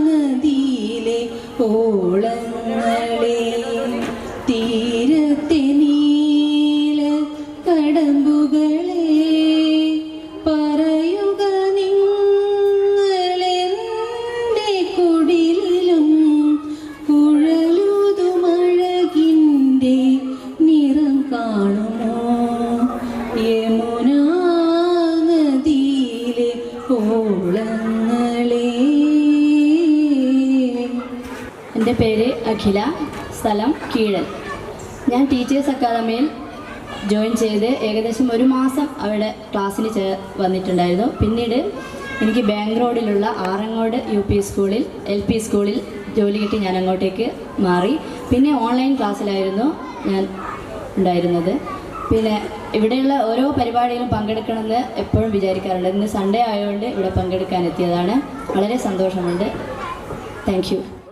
നദിയിലെ ഓളങ്ങളെ തീരത്തെ നീല കടമ്പുകളെ പറയുക നിങ്ങളെൻ്റെ കുടിലും കുഴലുതുമഴകിൻ്റെ നിറം കാണുമോ യമുനാ നദിയിലെ ഓളങ്ങളെ എൻ്റെ പേര് അഖില, സ്ഥലം കീഴൽ. ഞാൻ ടീച്ചേഴ്സ് അക്കാദമിയിൽ ജോയിൻ ചെയ്ത് ഏകദേശം 1 മാസം അവിടെ ക്ലാസ്സിൽ വന്നിട്ടുണ്ടായിരുന്നു. പിന്നീട് എനിക്ക് ബാങ്ക് റോഡിലുള്ള ആറങ്ങോട് UP സ്കൂളിൽ LP സ്കൂളിൽ ജോലി കിട്ടി ഞാൻ അങ്ങോട്ടേക്ക് മാറി. പിന്നെ ഓൺലൈൻ ക്ലാസ്സിലായിരുന്നു ഞാൻ ഉണ്ടായിരുന്നത്. പിന്നെ ഇവിടെയുള്ള ഓരോ പരിപാടിയിലും പങ്കെടുക്കണമെന്ന് എപ്പോഴും വിചാരിക്കാറുണ്ട്. ഇന്ന് സൺഡേ ആയതുകൊണ്ട് ഇവിടെ പങ്കെടുക്കാൻ എത്തിയതാണ്. വളരെ സന്തോഷമുണ്ട്. Thank you.